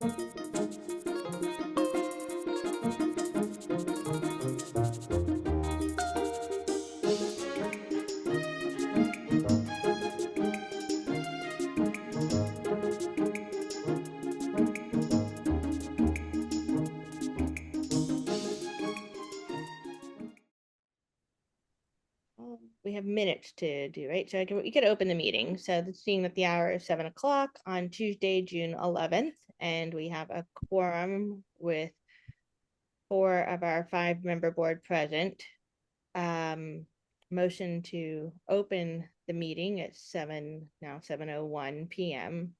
We have minutes to do, right? So we could open the meeting. So seeing that the hour is 7 o'clock on Tuesday, June 11th, and we have a quorum with 4 of our 5-member board present. Motion to open the meeting at 7:01 p.m.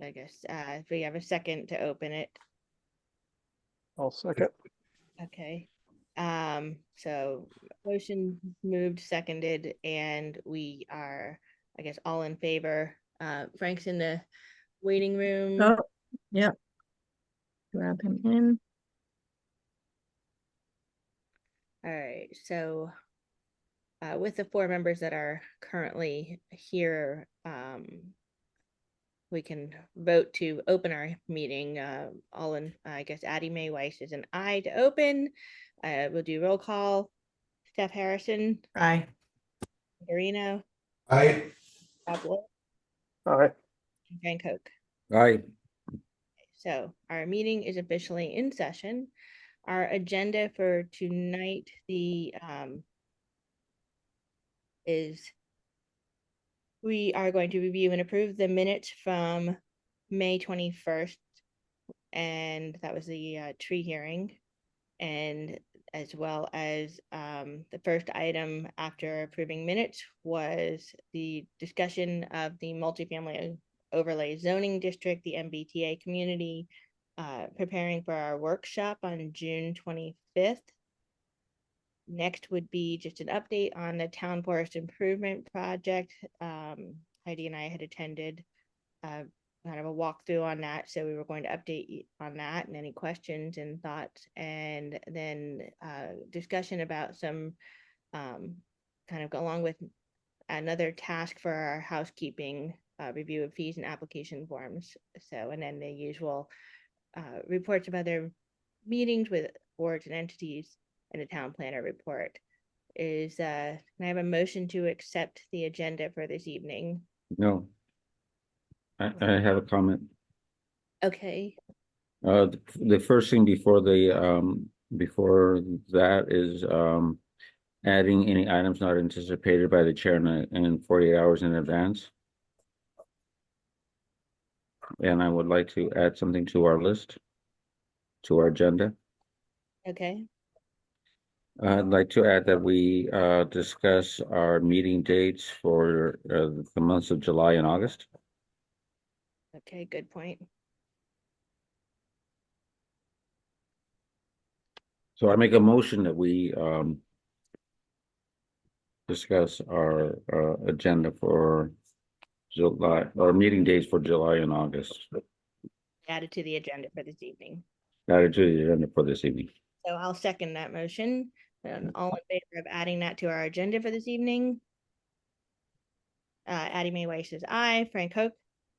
I guess if we have a second to open it. I'll second. Okay. So motion moved, seconded, and we are, I guess, all in favor. Frank's in the waiting room. Oh, yeah. Grab him in. All right. So with the 4 members that are currently here, we can vote to open our meeting. All in, I guess, Addie Mae Weiss is an aye to open. We'll do roll call. Steph Harrison. Aye. Garino. Aye. Pablo. Aye. Frank Hoke. Aye. So our meeting is officially in session. Our agenda for tonight is we are going to review and approve the minutes from May 21st, and that was the tree hearing, and as well as the first item after approving minutes was the discussion of the multifamily overlay zoning district, the MBTA community, preparing for our workshop on June 25th. Next would be just an update on the town forest improvement project. Heidi and I had attended kind of a walkthrough on that, so we were going to update on that and any questions and thoughts, and then discussion about some kind of go along with another task for our housekeeping review of fees and application forms. So, and then the usual reports of other meetings with boards and entities, and a town planner report. Can I have a motion to accept the agenda for this evening? No. I have a comment. Okay. The first thing before that is adding any items not anticipated by the chair in 48 hours in advance. And I would like to add something to our list, to our agenda. Okay. I'd like to add that we discuss our meeting dates for the months of July and August. Okay, good point. So I make a motion that we discuss our agenda for July, or meeting dates for July and August. Added to the agenda for this evening. Added to the agenda for this evening. So I'll second that motion. All in favor of adding that to our agenda for this evening? Addie Mae Weiss is aye. Frank Hoke.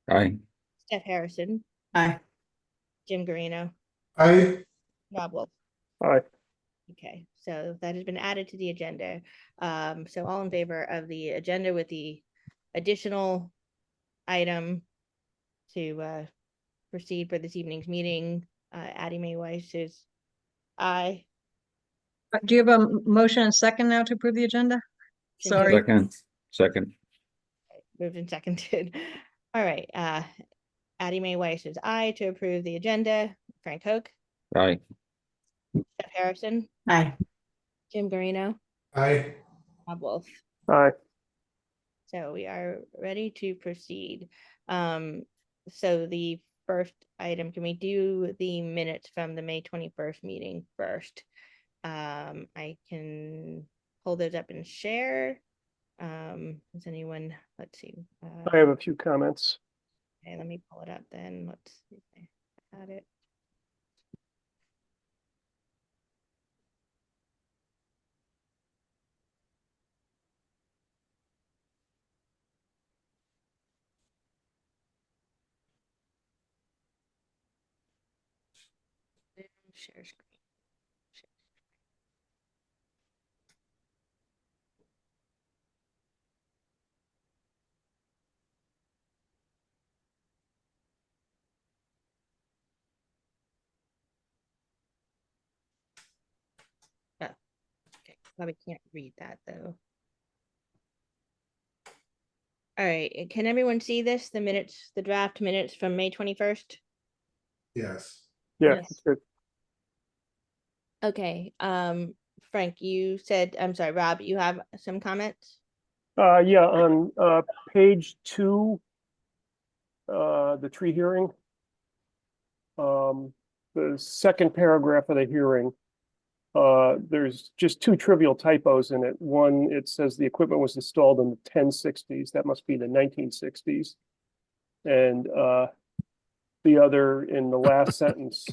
Aye. Steph Harrison. Aye. Jim Garino. Aye. Rob Wolf. Aye. Okay, so that has been added to the agenda. So all in favor of the agenda with the additional item to proceed for this evening's meeting, Addie Mae Weiss is aye. Do you have a motion and second now to approve the agenda? Sorry. Second. Moved and seconded. All right, Addie Mae Weiss is aye to approve the agenda. Frank Hoke. Aye. Steph Harrison. Aye. Jim Garino. Aye. Rob Wolf. Aye. So we are ready to proceed. So the first item, can we do the minutes from the May 21st meeting first? I can pull those up and share. Does anyone, let's see. I have a few comments. Okay, let me pull it up then. Let's see if I had it. Share screen. Oh, okay. Probably can't read that though. All right, can everyone see this? The minutes, the draft minutes from May 21st? Yes. Yeah, Yes. it's good. Okay, Frank, you said, I'm sorry, Rob, you have some comments? Yeah, on, page 2, the tree hearing. The second paragraph of the hearing, there's just 2 trivial typos in it. One, it says the equipment was installed in the 1060s. That must be the 1960s. And, the other, in the last sentence,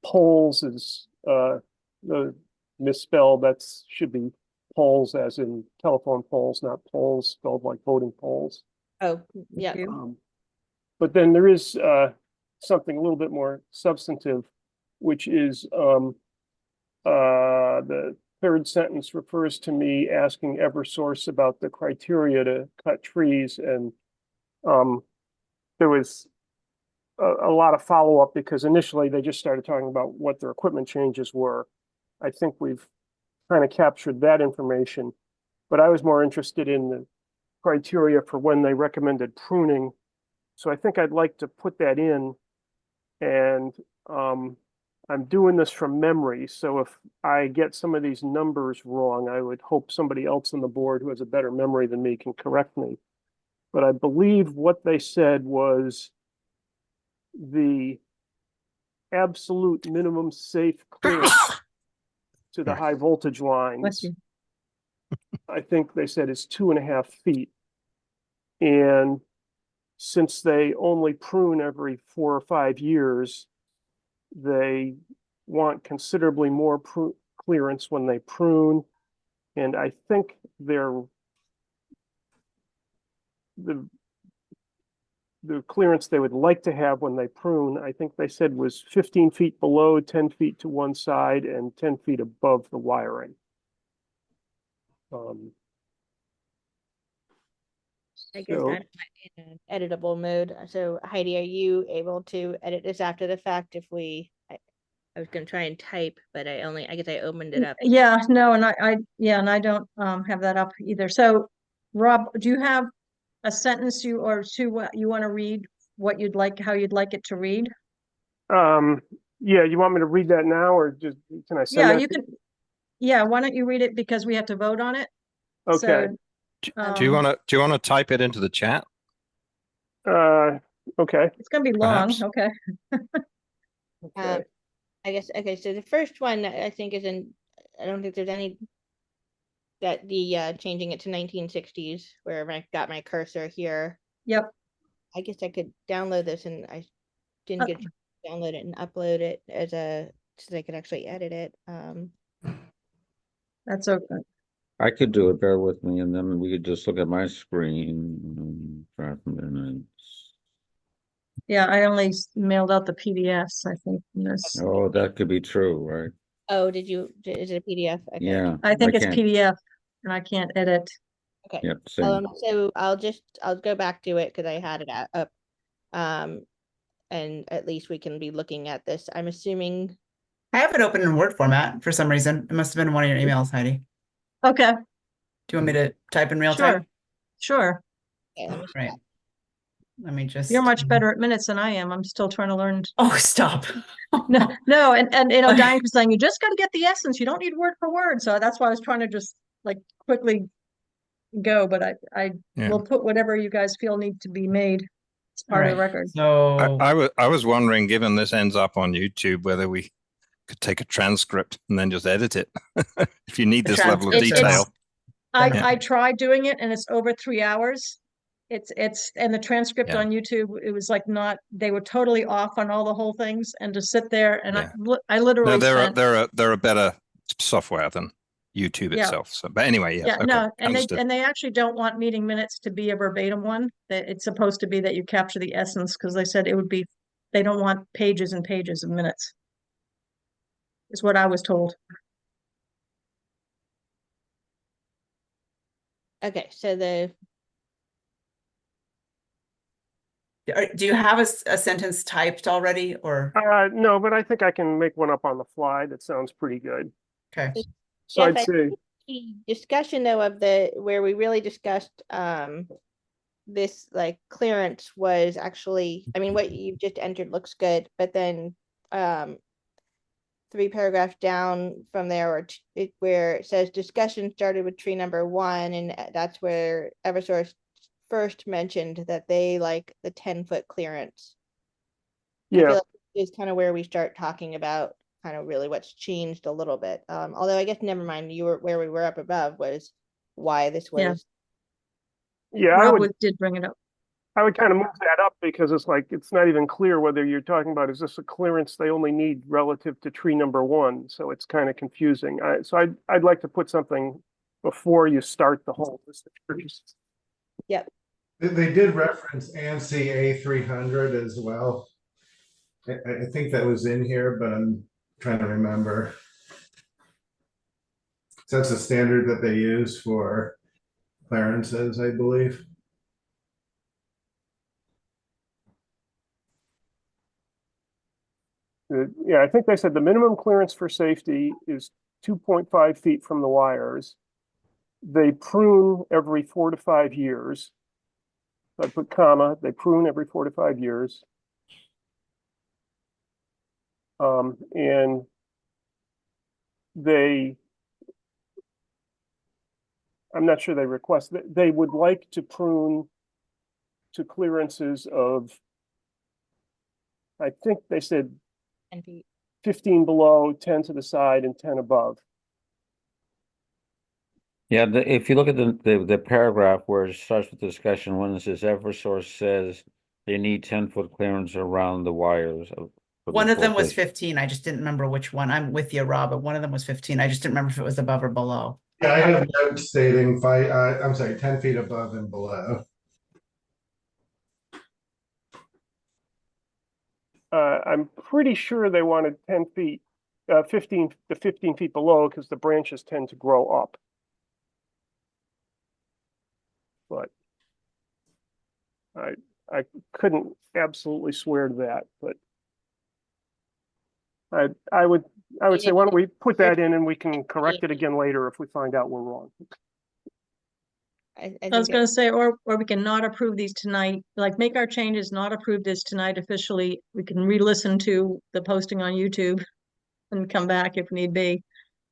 polls is, the misspelled. That's should be polls as in telephone polls, not polls spelled like voting polls. Oh, yeah. you. But then there is, something a little bit more substantive, which is, the third sentence refers to me asking Eversource about the criteria to cut trees, and there was a lot of follow-up because initially they just started talking about what their equipment changes were. I think we've kind of captured that information, but I was more interested in the criteria for when they recommended pruning. So I think I'd like to put that in, and I'm doing this from memory. So if I get some of these numbers wrong, I would hope somebody else on the board who has a better memory than me can correct me. But I believe what they said was the absolute minimum safe clearance to the high voltage Bless lines, you. I think they said is 2.5 feet. And since they only prune every 4 or 5 years, they want considerably more clearance when they prune. And I think the clearance they would like to have when they prune, I think they said was 15 feet below, 10 feet to one side, and 10 feet above the wiring. I guess So, I'm in an editable mode. So Heidi, are you able to edit this after the fact if I was gonna try and type, but I guess I opened it up. Yeah, no, and I don't have that up either. So Rob, do you have a sentence or two what you want to read, what you'd like, how you'd like it to read? yeah, you want me to read that now, or just can I send Yeah, that? you can. Yeah, why don't you read it because we have to vote on it? Okay. So, Do you want to type it into the chat? Okay. it's gonna be long, Perhaps. okay. Okay. I guess, okay, so the first one I think is I don't think there's any that the changing it to 1960s where I got my cursor here. Yep. I guess I could download this and I didn't get to download it and upload it as so they could actually edit it. That's okay. I could do it, bear with me, and then we could just look at my screen. Draft minutes. Yeah, I only mailed out the PDFs, I think, from this. Oh, that could be true, right? Oh, is it a PDF? Okay. Yeah. I think it's can't- PDF and I can't edit. Okay. Yep, same. So I'll go back to it because I had it up. And at least we can be looking at this. I'm assuming. I have it open in Word format for some reason. It must have been in one of your emails, Heidi. Okay, Do you want me to type in real sure, time? sure. Okay, let me Right. Let me just. You're much better at minutes than I am. I'm still trying to learn. Oh, stop. No, and you know, Okay. Diane was saying you just got to get the essence. You don't need word for word. So that's why I was trying to just like quickly go. But I Yeah. will put whatever you guys feel need to be made as part of the Alright, record. So I was wondering, given this ends up on YouTube, whether we could take a transcript and then just edit it. If you need The this level of transcript is- detail. I tried doing it and it's over 3 hours. It's and the transcript Yeah. on YouTube, it was like not, they were totally off on all the whole things and to sit there and Yeah. I literally No, spent. they're a better software than YouTube Yeah. itself. So, but anyway, yes, Yeah, okay, no, and understood. they actually don't want meeting minutes to be a verbatim one. That it's supposed to be that you capture the essence because they said it would be, they don't want pages and pages of minutes. is what I was told. Okay, so the, Do you have a sentence typed already or, No, but I think I can make one up on the fly. That sounds pretty good. okay, So Jeff, I'd I say, the discussion though of the, where we really discussed this like clearance was actually, I mean, what you just entered looks good, but then um 3 paragraphs down from there, or where it says discussion started with tree number 1, and that's where Eversource first mentioned that they like the 10-foot clearance. I yeah, feel like is kind of where we start talking about kind of really what's changed a little bit. Although I guess never mind, you were where we were up above was why this Yeah. was. yeah, Did bring it up. I would kind of move that up because it's like, it's not even clear whether you're talking about, is this a clearance they only need relative to tree number 1? So it's kind of confusing. I'd like to put something before you start the whole list of trees. Yep. They did reference ANSI A300 as well. I think that was in here, but I'm trying to remember. So that's a standard that they use for clearances, I believe. Yeah, I think they said the minimum clearance for safety is 2.5 feet from the wires. They prune every 4 to 5 years. I put comma, they prune every 4 to 5 years. And I'm not sure they request, they would like to prune to clearances of, I think they said 10 feet. 15 below, 10 to the side, and 10 above. Yeah, if you look at the paragraph where it starts with discussion, when it says Eversource says they need 10-foot clearance around the wires. For one the of them was voltage. 15. I just didn't remember which one. I'm with you, Rob, but one of them was 15. I just didn't remember if it was above or below. Yeah, I have notes stating I'm sorry, 10 feet above and below. I'm pretty sure they wanted 10 feet, 15 feet below because the branches tend to grow up. But I couldn't absolutely swear to that, but I would say, why don't we put that in and we can correct it again later if we find out we're wrong. I I was think gonna say, or we can not approve these tonight, like make our changes, not approve this tonight officially. We can re-listen to the posting on YouTube and come back if need be.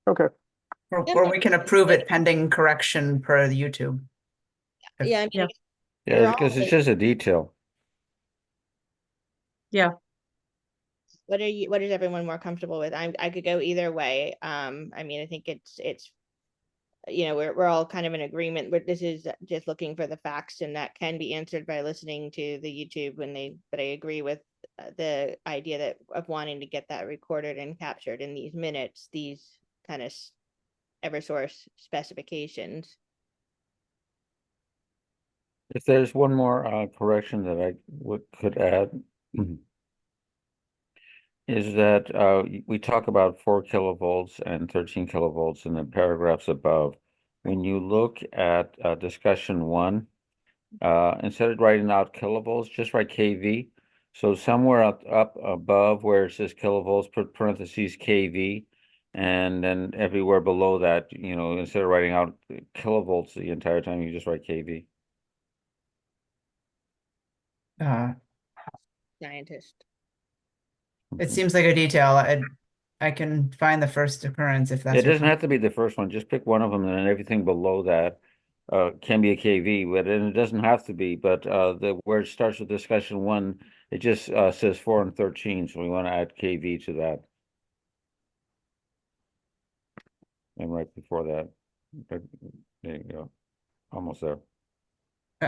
Okay. Or we can approve it pending correction per the YouTube. yeah, I mean, Yeah. they're Yeah, all because it's like- just a detail. Yeah, what is everyone more comfortable with? I could go either way. I mean, I think it's we're all kind of in agreement, but this is just looking for the facts, and that can be answered by listening to the YouTube but I agree with the idea that of wanting to get that recorded and captured in these minutes, these kind of Eversource specifications. If there's one more correction that I could add, is that we talk about 4 kilovolts and 13 kilovolts in the paragraphs above. When you look at discussion 1, instead of writing out kilovolts, just write kV. So somewhere up above where it says kilovolts, put parentheses kV, and then everywhere below that, instead of writing out kilovolts the entire time, you just write kV. Scientist. It seems like a detail. I can find the first occurrence if that's It doesn't have to be the first one. Just pick one of them, and then everything below that can be a KV, but it doesn't have to be. But where it starts with discussion 1, it just says 4 and 13, so we want to add KV to that. And right before that, there you go, almost there.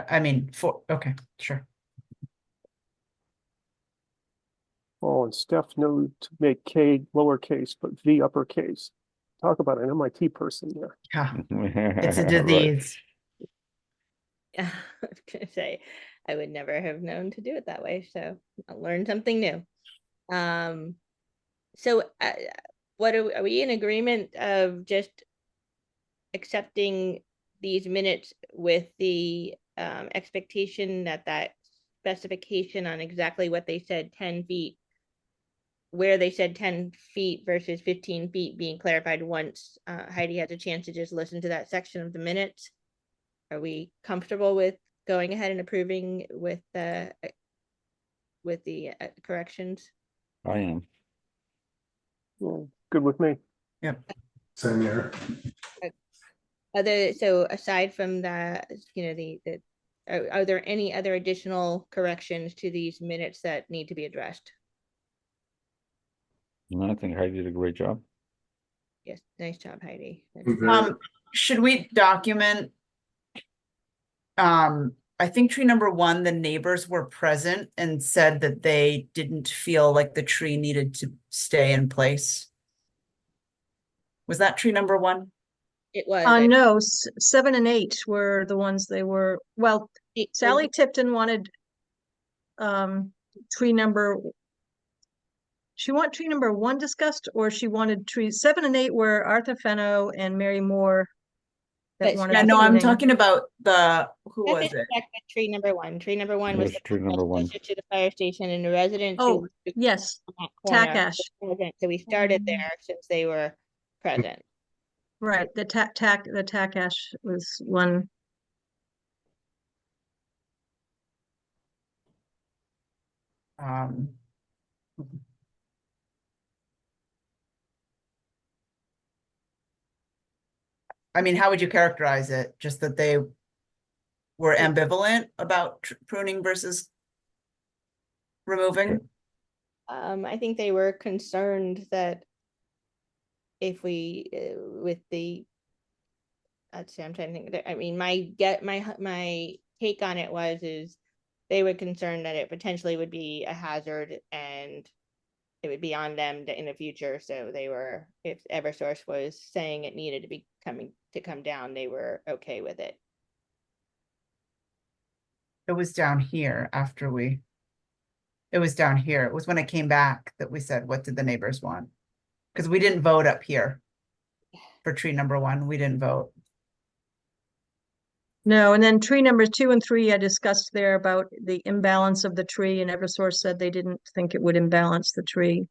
I mean, okay, sure. Oh, and Steph knew to make K lowercase, but V uppercase. Talk about an MIT person there. Yeah, it's a Right. disease. Yeah, I was gonna say I would never have known to do it that way, so I'll learn something new. So what are we in agreement of just accepting these minutes with the expectation that that specification on exactly what they said, 10 feet, where they said 10 feet versus 15 feet being clarified once Heidi has a chance to just listen to that section of the minutes? Are we comfortable with going ahead and approving with the corrections? I am. Yeah, good with me. Same here. So aside from the, are there any other additional corrections to these minutes that need to be addressed? And I think Heidi did a great job. Yes, nice job, Heidi. Should we document? I think tree number 1, the neighbors were present and said that they didn't feel like the tree needed to stay in place. Was that tree number 1? It was. No, 7 and 8 were the ones they were, well, Sally Tipton wanted tree number, she wanted tree number 1 discussed, or she wanted trees 7 and 8 were Arthur Fenno and Mary Moore. But wanted Yeah, no, I'm pruning. talking about who was Let's it? check with tree number 1. Tree number 1 was Yes, the tree number 1. closer to the fire station, and the residents Oh, who yes, on that corner tack ash. were present. So we started there since they were present. Right, the tack ash was one. I mean, how would you characterize it? Just that they were ambivalent about pruning versus removing? I think they were concerned that if we with the I'm trying to think. I mean, my take on it is they were concerned that it potentially would be a hazard and it would be on them in the future. So they were, if Eversource was saying it needed to be come down, they were okay with it. It was down here it was down here. It was when I came back that we said, what did the neighbors want? Because we didn't vote up here for tree number 1. We didn't vote. No, and then tree numbers 2 and 3, I discussed there about the imbalance of the tree, and Eversource said they didn't think it would imbalance the tree.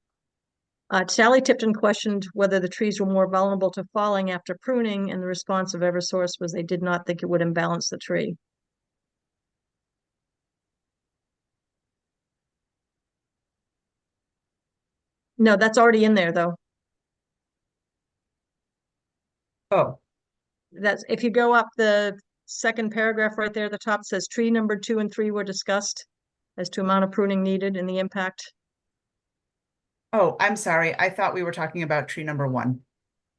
Sally Tipton questioned whether the trees were more vulnerable to falling after pruning, and the response of Eversource was they did not think it would imbalance the tree. No, that's already in there, though. Oh, That's, if you go up the second paragraph right there, the top says tree number 2 and 3 were discussed as to amount of pruning needed and the impact. oh, I'm sorry. I thought we were talking about tree number 1.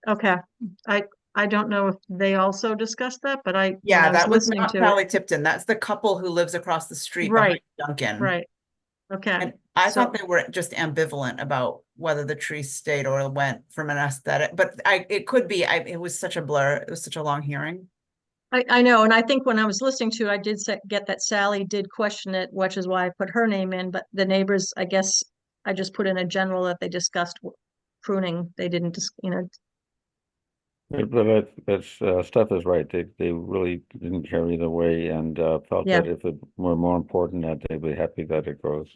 Okay, I don't know if they also discussed that, but when Yeah, I was that was listening not to Sally it. Tipton. That's the couple who lives across the street Right, behind Duncan. right. Okay. And I So- thought they were just ambivalent about whether the tree stayed or went from an aesthetic, but it could be, it was such a blur. It was such a long hearing. I know, and I think when I was listening to it, I did get that Sally did question it, which is why I put her name in, but the neighbors, I guess, I just put in a general that they discussed pruning. They didn't, But that's Steph is right. They really didn't care either way, and felt Yeah. that if it were more important, that they'd be happy that it grows.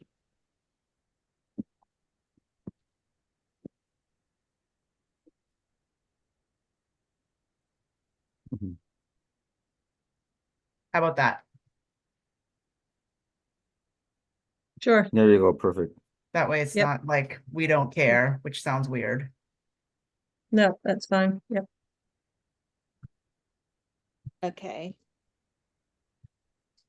Mhm. How about that? Sure. There you go. Perfect. That way it's Yep. not like we don't care, which sounds weird. No, that's fine. Yep. Okay.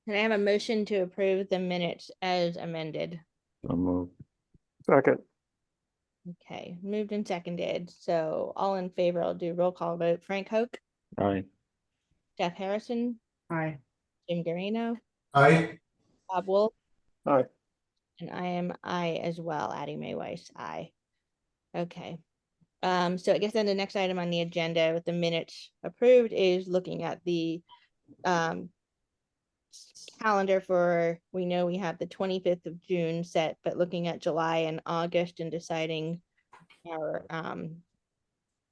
Can I have a motion to approve the minutes as amended? So move. Second. Okay, moved and seconded. So all in favor, I'll do roll call vote. Frank Hoke, Aye. Jeff Harrison, Aye. Jim Garino, I, Bob Wolf, Aye. and I am I as well, Addie Mae Weiss, aye. Okay. So I guess then the next item on the agenda with the minutes approved is looking at the calendar for, we know we have the 25th of June set, but looking at July and August and deciding our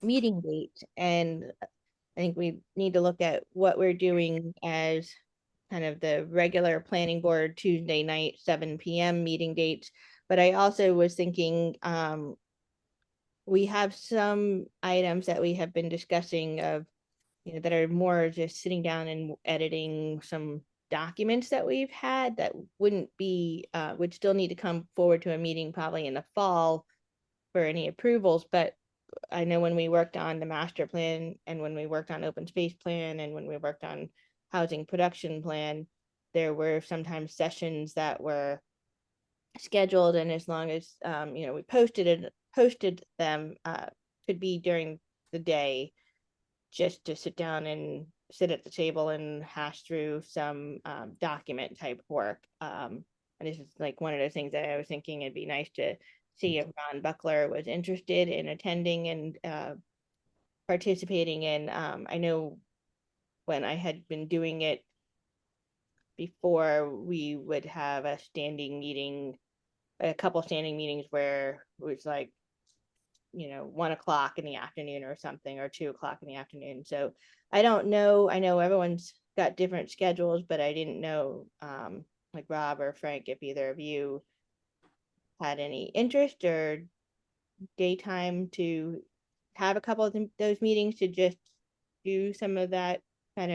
meeting date. And I think we need to look at what we're doing as kind of the regular planning board Tuesday night, 7 p.m. meeting dates. But I also was thinking, we have some items that we have been discussing of, that are more just sitting down and editing some documents that we've had that wouldn't be, would still need to come forward to a meeting probably in the fall for any approvals. But I know when we worked on the master plan and when we worked on open space plan and when we worked on housing production plan, there were sometimes sessions that were scheduled, and as long as we posted them, could be during the day, just to sit down and sit at the table and hash through some document type work. And this is like one of the things that I was thinking it'd be nice to see if Ron Buckler was interested in attending and participating in. I know when I had been doing it before, we would have a standing meeting, a couple standing meetings where it was like 1 o'clock in the afternoon or something, or 2 o'clock in the afternoon. So I don't know. I know everyone's got different schedules, but I didn't know, like Rob or Frank, if either of you had any interest or daytime to have a couple of those meetings to just do some of that kind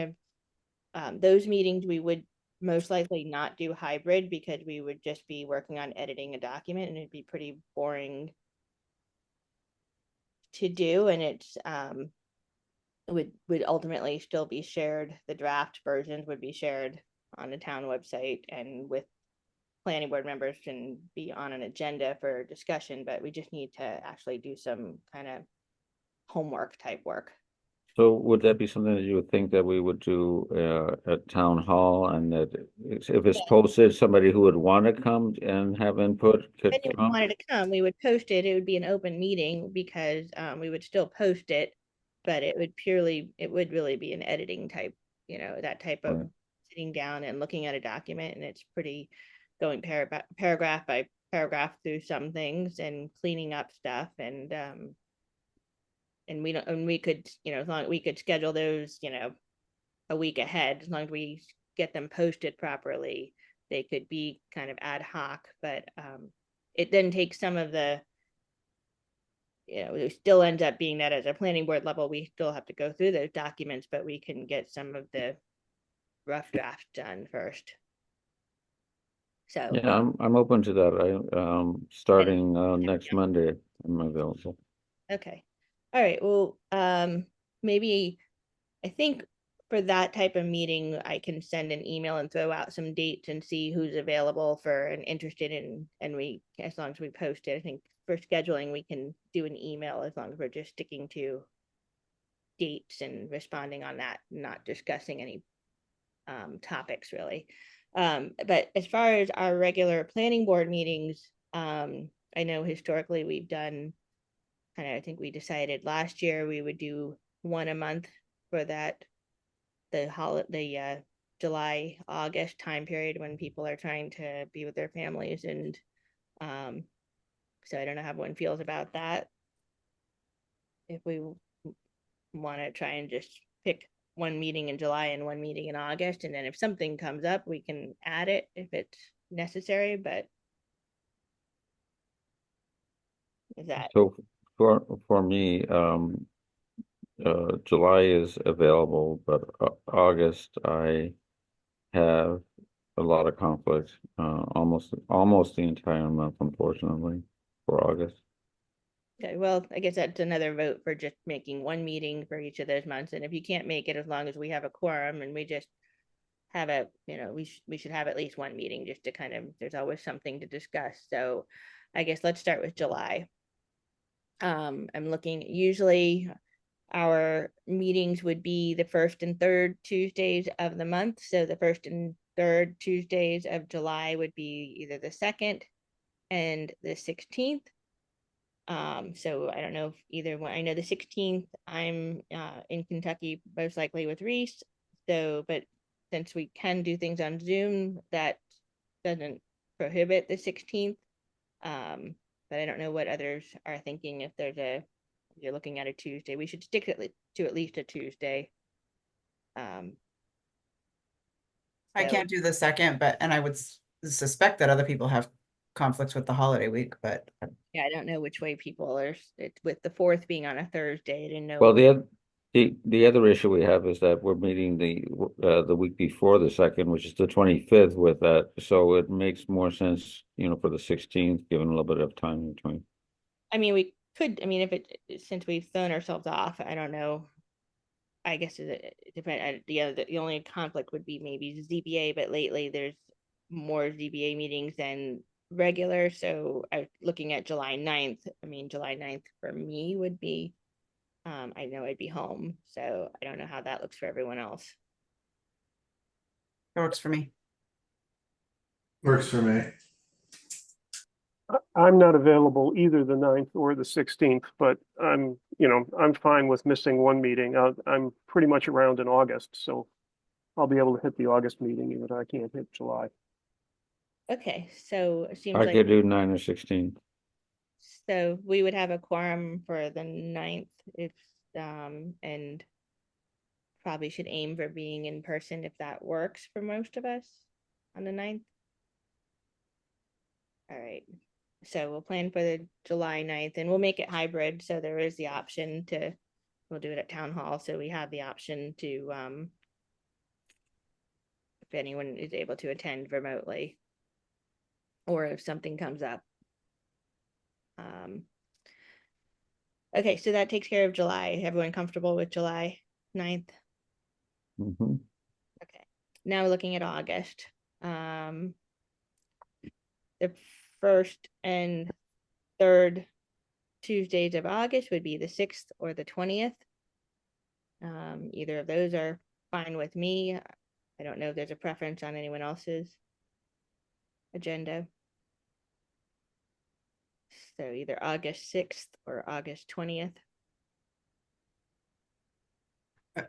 of, those meetings we would most likely not do hybrid because we would just be working on editing a document and it'd be pretty boring to do, and it's would ultimately still be shared. The draft versions would be shared on the town website and with planning board members and be on an agenda for discussion, but we just need to actually do some kind of homework type work. So would that be something that you would think that we would do at town hall, and that if it's posted, somebody who would want to come and have input could If anyone come? wanted to come, we would post it. It would be an open meeting because we would still post it, but it would really be an editing type, that type of Right. sitting down and looking at a document, and it's pretty going paragraph by paragraph through some things and cleaning up stuff, and we don't, and we could, as long as we could schedule those, a week ahead, as long as we get them posted properly, they could be kind of ad hoc, but it then takes some of the, it still ends up being that as a planning board level, we still have to go through those documents, but we can get some of the rough drafts done first. So Yeah, I'm open to that. Starting next Monday, I'm available. okay. All right. Well, maybe I think for that type of meeting, I can send an email and throw out some dates and see who's available for and interested in, and we, as long as we post it, I think for scheduling, we can do an email as long as we're just sticking to dates and responding on that, not discussing any topics really. But as far as our regular planning board meetings, I know historically we've done I think we decided last year we would do one a month for that, the July, August time period when people are trying to be with their families. And so I don't know how everyone feels about that. If we want to try and just pick one meeting in July and one meeting in August, and then if something comes up, we can add it if it's necessary. But is that So for me, July is available, but August I have a lot of conflict. Almost the entire month, unfortunately, for August. okay? Well, I guess that's another vote for just making one meeting for each of those months. And if you can't make it, as long as we have a quorum and we just have a, we should have at least one meeting just to kind of, there's always something to discuss. So I guess let's start with July. I'm looking, usually our meetings would be the first and third Tuesdays of the month. So the first and third Tuesdays of July would be either the 2nd and the 16th. So I don't know if either one, I know the 16th, I'm in Kentucky, most likely with Reese. So, but since we can do things on Zoom, that doesn't prohibit the 16th. But I don't know what others are thinking, if there's a you're looking at a Tuesday. We should stick to at least a Tuesday. I So- can't do the second, and I would suspect that other people have conflicts with the holiday week, but Yeah, I don't know which way people are, with the 4th being on a Thursday, I didn't know. Well, the other issue we have is that we're meeting the week before the 2nd, which is the 25th with that, so it makes more sense, for the 16th, given a little bit of time in between. I mean, we could, I mean, since we've thrown ourselves off, I don't know. I guess it depends. The only conflict would be maybe ZBA, but lately there's more ZBA meetings than regular. So I looking at July 9th. I mean, July 9th for me would be, I know I'd be home. So I don't know how that looks for everyone else. it works for me. Works for me. I'm not available either the 9th or the 16th, but I'm fine with missing one meeting. I'm pretty much around in August, so I'll be able to hit the August meeting, even if I can't hit July. Okay, so it seems I like could do 9 or 16. so we would have a quorum for the 9th if and probably should aim for being in person if that works for most of us on the 9th. All right. So we'll plan for the July 9th and we'll make it hybrid. So there is the option we'll do it at town hall. So we have the option to, if anyone is able to attend remotely or if something comes up. Okay, so that takes care of July. Everyone comfortable with July 9th? Mm-hmm. Okay, now we're looking at August. The first and third Tuesdays of August would be the 6th or the 20th. Either of those are fine with me. I don't know if there's a preference on anyone else's agenda. So either August 6th or August 20th.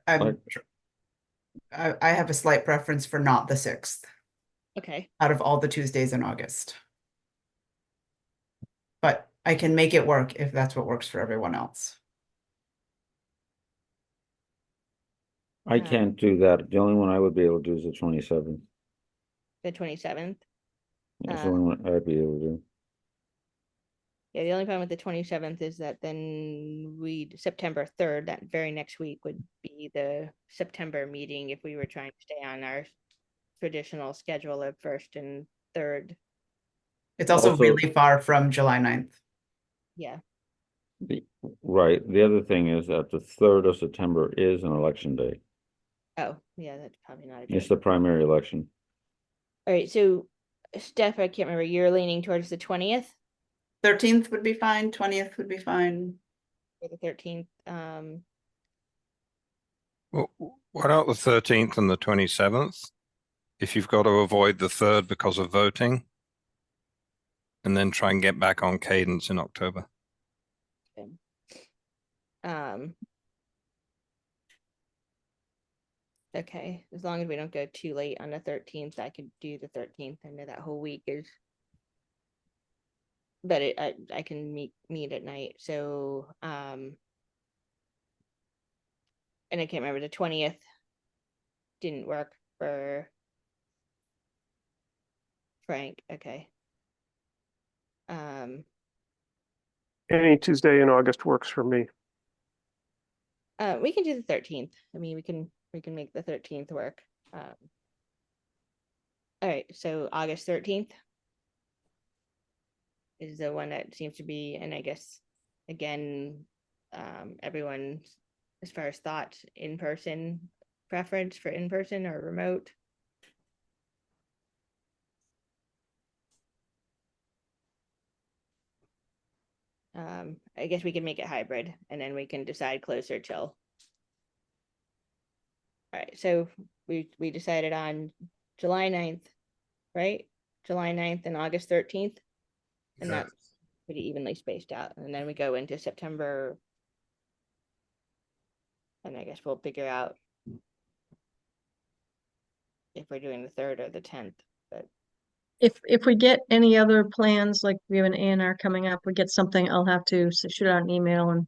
I have a slight preference for not the 6th Okay. out of all the Tuesdays in August. But I can make it work if that's what works for everyone else. I can't do that. The only one I would be able to do is the 27th. The 27th. That's the only one I'd be able to do. Yeah, the only problem with the 27th is that then September 3rd, that very next week would be the September meeting if we were trying to stay on our traditional schedule of 1st and 3rd. It's also Also- really far from July 9th. Yeah. Right. The other thing is that the 3rd of September is an election day. Oh, yeah, that's probably not a It's good. the primary election. All right, so Steph, I can't remember, you're leaning towards the 20th 13th would be fine, 20th would be fine. or the 13th? Well, what about the 13th and the 27th? If you've got to avoid the 3rd because of voting, and then try and get back on cadence in October. Okay, as long as we don't go too late on the 13th, I could do the 13th. I know that whole week is, but I can meet at night. So and I can't remember, the 20th didn't work for Frank. Okay. Any Tuesday in August works for me. We can do the 13th. I mean, we can make the 13th work. All right, so August 13th is the one that seems to be, and I guess again, everyone, as far as thoughts, in person preference for in person or remote. I guess we can make it hybrid and then we can decide closer till. All right, so we decided on July 9th, right? July 9th and August 13th. And that's pretty evenly spaced out. And then we go into September. And I guess we'll figure out if we're doing the 3rd or the 10th. But If we get any other plans, like we have an A&R coming up, we get something, I'll have to shoot out an email and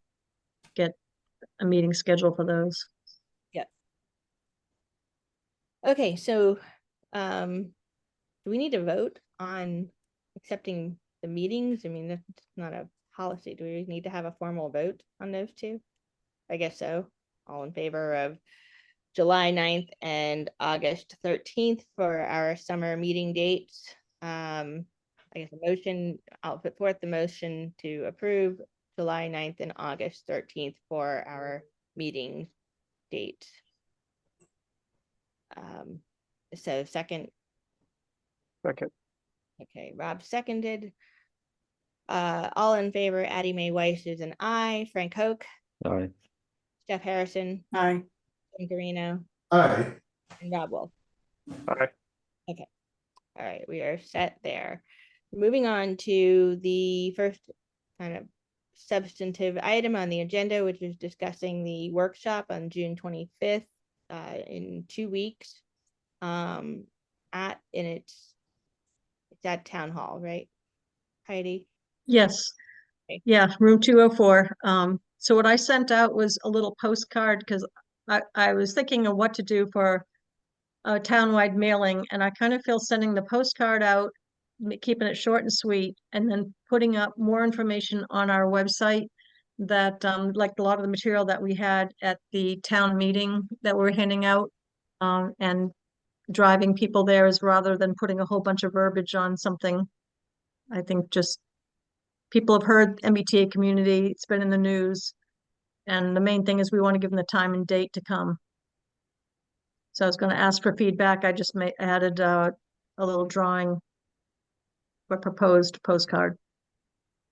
get a meeting scheduled for those. Okay, so do we need to vote on accepting the meetings? I mean, that's not a policy. Do we need to have a formal vote on those two? I guess so. All in favor of July 9th and August 13th for our summer meeting dates. I guess a motion, I'll put forth the motion to approve July 9th and August 13th for our meeting dates. So second, Second. okay, Rob seconded. All in favor, Addie Mae Weiss is an aye, Frank Hoke, Aye. Jeff Harrison, Aye. Tim Garino, Aye. and Rob Wolf. Aye. Okay. All right, we are set there. Moving on to the first kind of substantive item on the agenda, which is discussing the workshop on June 25th, in 2 weeks. It's at Town Hall, right, Heidi? Yes. Okay. Yeah, room 204. So what I sent out was a little postcard because I was thinking of what to do for a townwide mailing, and I kind of feel sending the postcard out, keeping it short and sweet, and then putting up more information on our website that like a lot of the material that we had at the town meeting that we're handing out, and driving people there is rather than putting a whole bunch of verbiage on something. I think just people have heard MBTA community, it's been in the news. And the main thing is we want to give them the time and date to come. So I was going to ask for feedback. I just added a little drawing for proposed postcard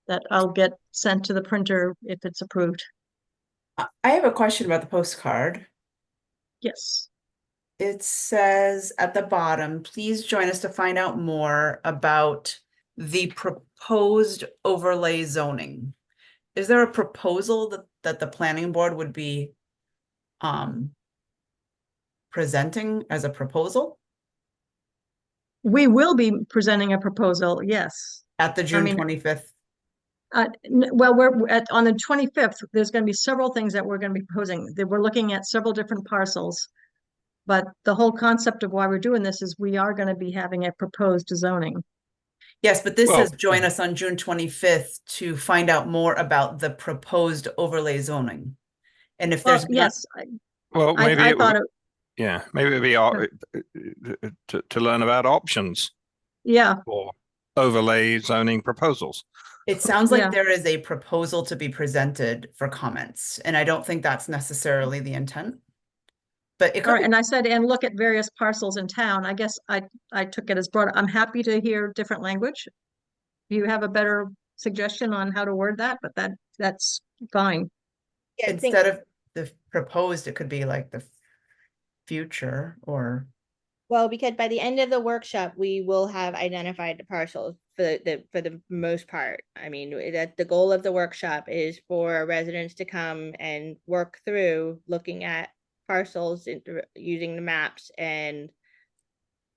that I'll get sent to the printer if it's approved. I have a question about the postcard. Yes. It says at the bottom, please join us to find out more about the proposed overlay zoning. Is there a proposal that the planning board would be presenting as a proposal We will be presenting a proposal, yes. at the I June mean, 25th? Well, on the 25th, there's going to be several things that we're going to be proposing. We're looking at several different parcels. But the whole concept of why we're doing this is we are going to be having a proposed zoning. Yes, but this Well- says join us on June 25th to find out more about the proposed overlay zoning. And if Well, there's not, yes, Well, maybe I thought it, yeah, maybe it'd be to learn about options yeah, for overlay zoning proposals. it sounds Yeah. like there is a proposal to be presented for comments, and I don't think that's necessarily the intent. But it all could right. be. And I said, and look at various parcels in town. I guess I took it as broad. I'm happy to hear different language. Do you have a better suggestion on how to word that? But that's fine. Yeah, I think, Instead of the proposed, it could be like the future or. well, because by the end of the workshop, we will have identified the parcels for the most part. I mean, that the goal of the workshop is for residents to come and work through looking at parcels using the maps and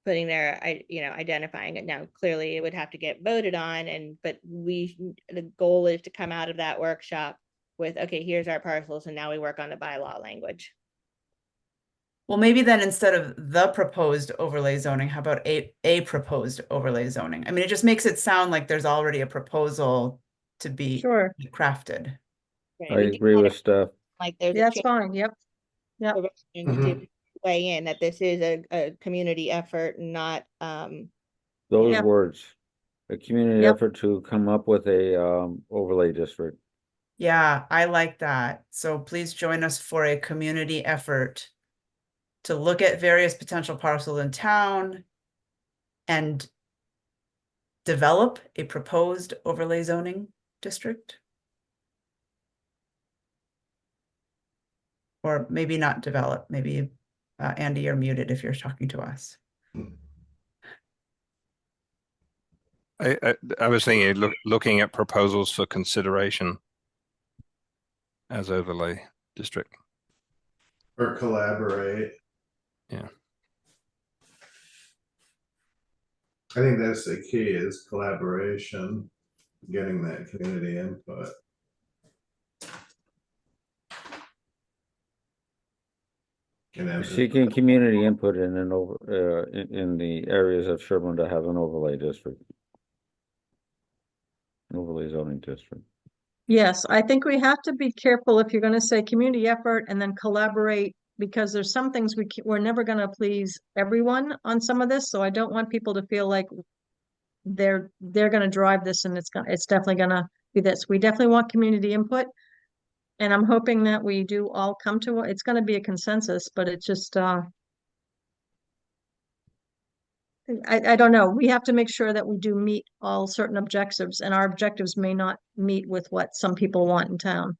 putting their, identifying it. Now, clearly it would have to get voted on, but the goal is to come out of that workshop with, okay, here's our parcels, and now we work on the bylaw language. Well, maybe then instead of the proposed overlay zoning, how about a proposed overlay zoning? I mean, it just makes it sound like there's already a proposal to be Sure. crafted. Right, I we do agree want with it Steph. like there's Yeah, a that's fine. Yep. for residents to weigh in that this is a community effort, not Those Yeah. words, a community Yep. effort to come up with a overlay district. Yeah, I like that. So please join us for a community effort to look at various potential parcels in town and develop a proposed overlay zoning district. Or maybe not develop, maybe Andy, you're muted if you're talking to us. I was thinking looking at proposals for consideration as overlay district. Or collaborate. Yeah. I think that's the key, is collaboration, getting that community input. can enter. Seeking community input in in the areas of Sherborn to have an overlay district. Overlay zoning district. Yes, I think we have to be careful if you're gonna say community effort and then collaborate, because there's some things we're never gonna please everyone on some of this, so I don't want people to feel like they're gonna drive this and it's definitely gonna be this. We definitely want community input. And I'm hoping that we do all come to, it's gonna be a consensus, but it's just, I don't know. We have to make sure that we do meet all certain objectives, and our objectives may not meet with what some people want in town.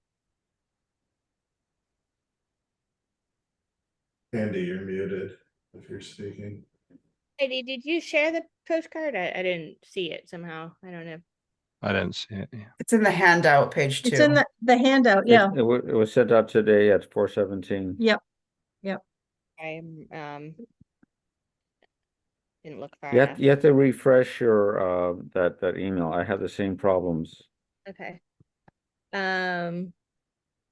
Andy, you're muted if you're speaking. Heidi, did you share the postcard? I didn't see it somehow. I don't know. I don't see it. Yeah. It's in the handout, page 2. It's in the handout, yeah. It was sent out today at 4:17. Yep. I didn't look far You enough. have to refresh your that email. I have the same problems. Okay. And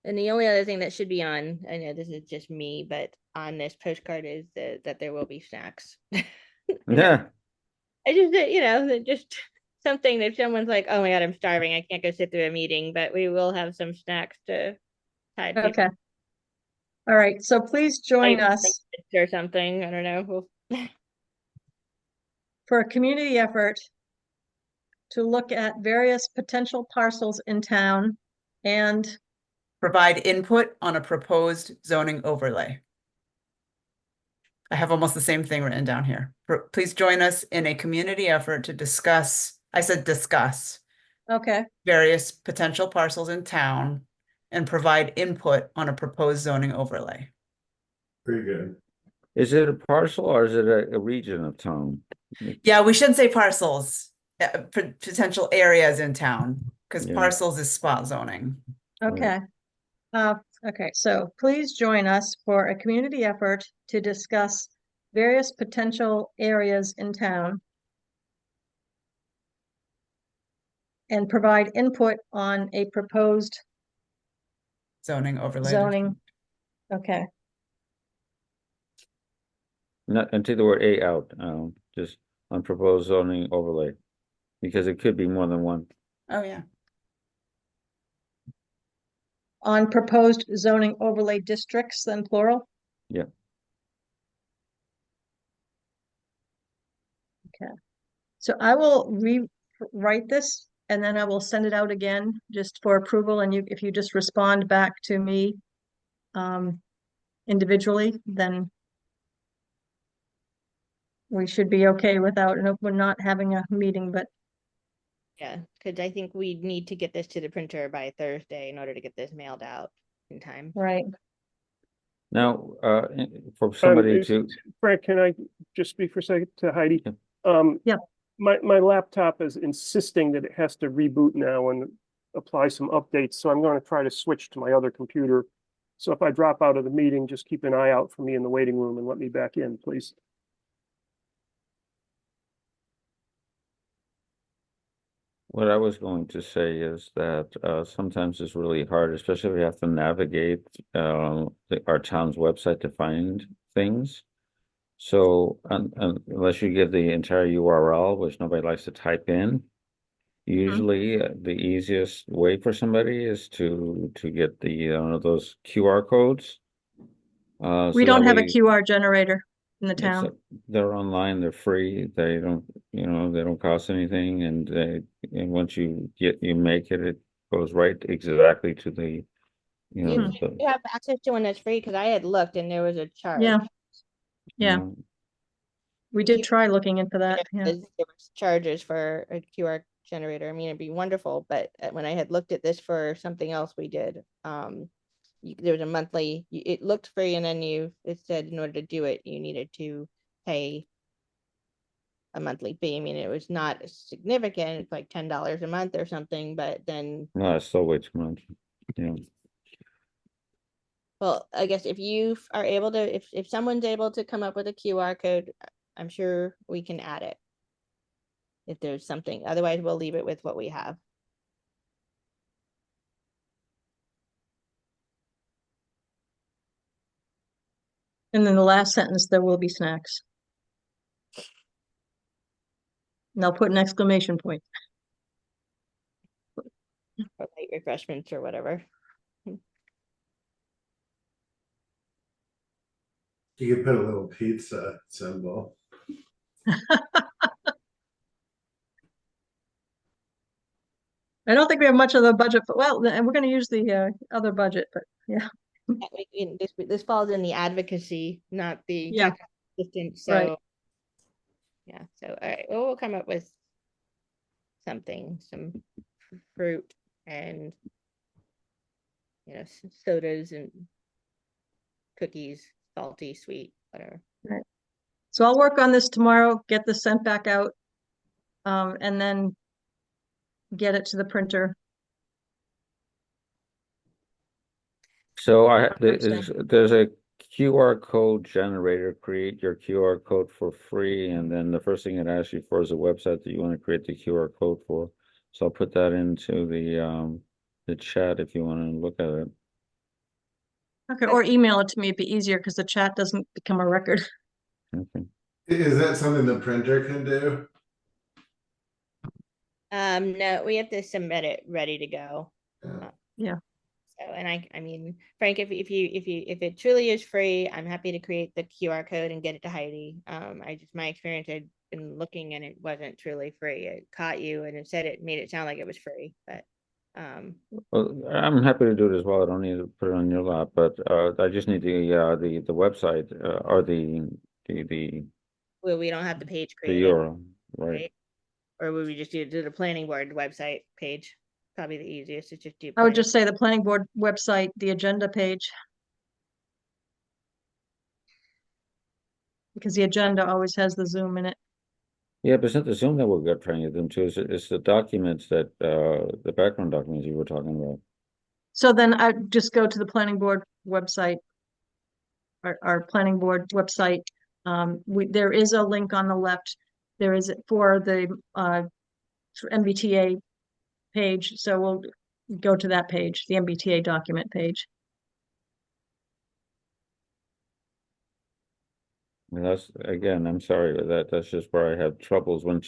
the only other thing that should be on, I know this is just me, but on this postcard is that there will be snacks. Yeah. I just, just something that someone's like, oh my God, I'm starving. I can't go sit through a meeting, but we will have some snacks to tide people Okay. All right, so please join Like us or something. I don't know. for a community effort to look at various potential parcels in town and Provide input on a proposed zoning overlay. I have almost the same thing written down here. Please join us in a community effort to discuss, I said discuss, okay, various potential parcels in town and provide input on a proposed zoning overlay. Pretty good. Is it a parcel or is it a region of town? Yeah, we shouldn't say parcels, potential areas in town, because Yeah. parcels is spot zoning. okay. Okay, so please join us for a community effort to discuss various potential areas in town and provide input on a proposed Zoning overlay. zoning. Okay, Not and take the word A out. Just on proposed zoning overlay, because it could be more than one. Oh, yeah. on proposed zoning overlay districts, then plural. Yeah. Okay, so I will rewrite this and then I will send it out again just for approval, and if you just respond back to me individually, then we should be okay without, we're not having a meeting, but Yeah, because I think we need to get this to the printer by Thursday in order to get this mailed out in time. right. Now, for somebody to Frank, can I just speak for a second to Heidi? Yeah. Yeah. My laptop is insisting that it has to reboot now and apply some updates, so I'm going to try to switch to my other computer. So if I drop out of the meeting, just keep an eye out for me in the waiting room and let me back in, please. What I was going to say is that sometimes it's really hard, especially if we have to navigate our town's website to find things. So unless you give the entire URL, which nobody likes to type in, usually the easiest way for somebody is to get the those QR codes. We So don't that have a way- QR generator in the It's town. they're online, they're free, they don't, they don't cost anything, and once you make it, it goes right exactly to the, You have access to one that's free, because I had looked and there was a charge. Yeah. Yeah, know, we did try looking into that, yeah. There was charges for a QR generator. I mean, it'd be wonderful, but when I had looked at this for something else we did, there was a monthly, it looked free, and then it said in order to do it, you needed to pay a monthly fee. I mean, it was not significant. It's like $10 a month or something, but then, no, it's still way too much. Yeah. well, I guess if you are able to, if someone's able to come up with a QR code, I'm sure we can add it. If there's something, otherwise we'll leave it with what we have. And then the last sentence, there will be snacks. And I'll put an exclamation point. or light refreshments or whatever. You could put a little pizza symbol. I don't think we have much of the budget, but well, and we're gonna use the other budget, but yeah, This falls in the advocacy, not the Yeah. technical assistance, Right. so. Yeah, so, all right, well, we'll come up with something, some fruit and, you know, sodas and cookies, salty, sweet, whatever. so I'll work on this tomorrow, get this sent back out. And then get it to the printer. So Thursday. there's a QR code generator. Create your QR code for free, and then the first thing it asks you for is a website that you want to create the QR code for. So I'll put that into the chat if you want to look at it. Okay, or email it to me, it'd be easier because the chat doesn't become a record. Okay. Is that something the printer can do? No, we have to submit it ready to go. Yeah. So, and I mean, Frank, if it truly is free, I'm happy to create the QR code and get it to Heidi. My experience, I'd been looking and it wasn't truly free. It caught you and it said it made it sound like it was free, but Well, I'm happy to do it as well. I don't need to put it on your lap, but I just need the website or the well, we don't have the page the created, URL, right? right? Or would we just do the planning board website page? Probably the easiest to just do. I would planning. just say the planning board website, the agenda page. Because the agenda always has the Zoom in it. Yeah, but it's not the Zoom that we're trying to get them to. It's the documents that the background documents you were talking about. So then I just go to the planning board website. Our planning board website. There is a link on the left. There is for the MBTA page. So we'll go to that page, the MBTA document page. And that's again, I'm sorry, but that's just where I have troubles when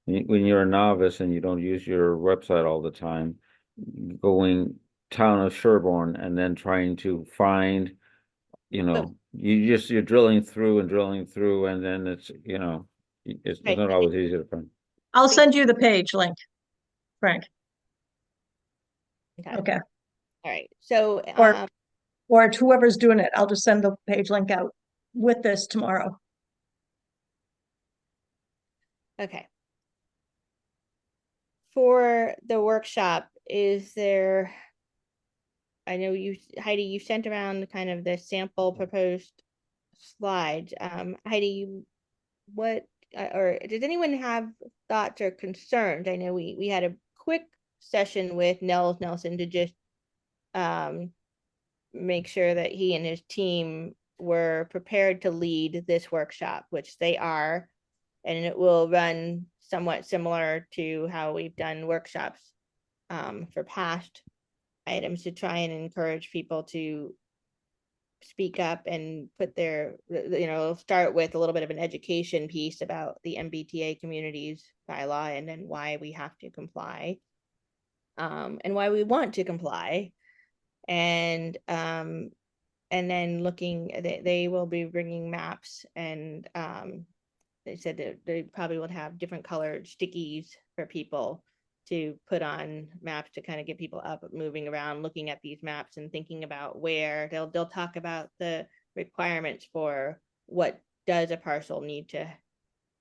you're a novice and you don't use your website all the time, going town of Sherborn and then trying to find, you're drilling through and then it's Right. not always easy to find. I'll send you the page link, Frank. Okay. All right. So, Or to whoever's doing it, I'll just send the page link out with this tomorrow. okay. For the workshop, I know Heidi, you sent around kind of the sample proposed slides. Heidi, or does anyone have thoughts or concerns? I know we had a quick session with Nels Nelson to just make sure that he and his team were prepared to lead this workshop, which they are, and it will run somewhat similar to how we've done workshops for past items, to try and encourage people to speak up and put their, start with a little bit of an education piece about the MBTA communities bylaw and then why we have to comply, and why we want to comply. And then they will be bringing maps, and they said that they probably will have different colored stickies for people to put on maps to kind of get people up, moving around, looking at these maps and thinking about where they'll talk about the requirements for what does a parcel need to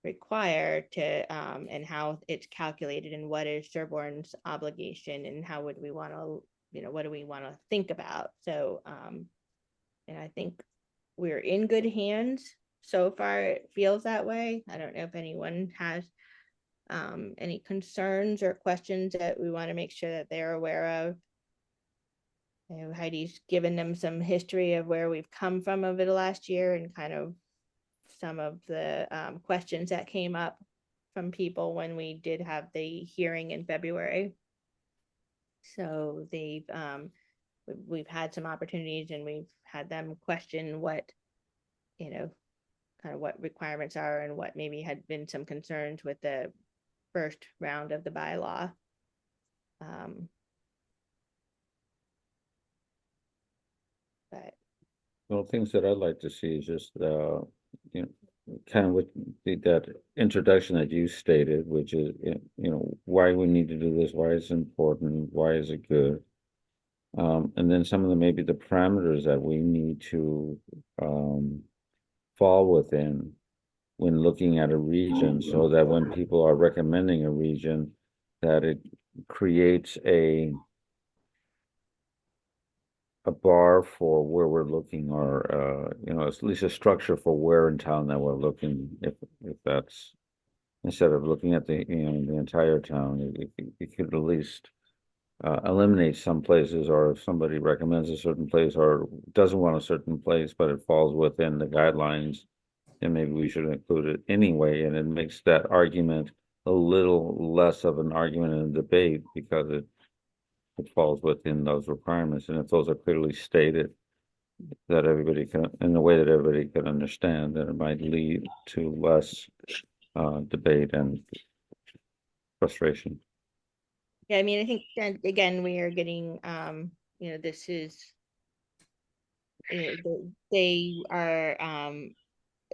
require to, and how it's calculated and what is Sherborn's obligation and how would we want to, what do we want to think about? So, and I think we're in good hands. So far, it feels that way. I don't know if anyone has any concerns or questions that we want to make sure that they're aware of. Heidi's given them some history of where we've come from over the last year and kind of some of the questions that came up from people when we did have the hearing in February. So we've had some opportunities and we've had them question what you know, kind of what requirements are and what maybe had been some concerns with the first round of the bylaw. But Well, things that I'd like to see is just, you know, kind of with that introduction that you stated, which is, you know, why we need to do this, why it's important, why is it good? And then some of the, maybe the parameters that we need to, fall within when looking at a region, so that when people are recommending a region, that it creates a bar for where we're looking, or you know, at least a structure for where in town that we're looking, if that's, instead of looking at the, you know, the entire town, it could at least eliminate some places, or if somebody recommends a certain place or doesn't want a certain place, but it falls within the guidelines, then maybe we should include it anyway, and it makes that argument a little less of an argument and a debate, because it falls within those requirements, and if those are clearly stated, that everybody can, in a way that everybody can understand, then it might lead to less debate and frustration. yeah, I mean, I think that again, we are getting, you know, this is, you know, they are,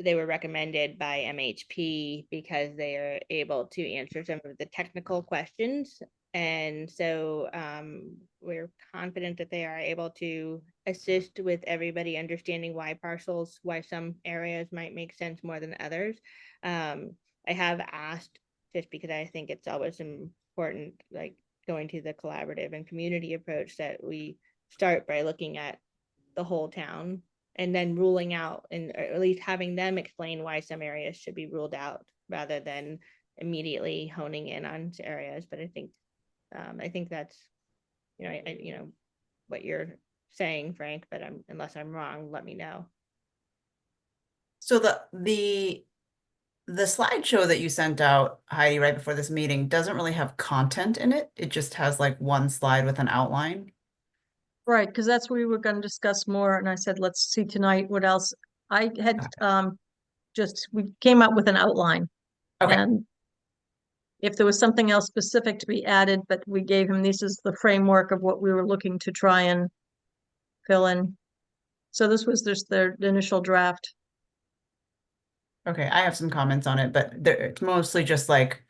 they were recommended by MHP because they are able to answer some of the technical questions. And so we're confident that they are able to assist with everybody understanding why parcels, why some areas might make sense more than others. I have asked, just because I think it's always important, like going to the collaborative and community approach, that we start by looking at the whole town and then ruling out, and or at least having them explain why some areas should be ruled out rather than immediately honing in on areas. But I think that's, you know, you know what you're saying, Frank, but unless I'm wrong, let me know. So the slideshow that you sent out, Heidi, right before this meeting doesn't really have content in it. It just has like one slide with an outline. Right, because that's what we were going to discuss more, and I said, let's see tonight what else. I had just, we came up with an outline. Okay. And if there was something else specific to be added, but we gave him, this is the framework of what we were looking to try and fill in. So this was just their initial draft. Okay, I have some comments on it, but it's mostly just like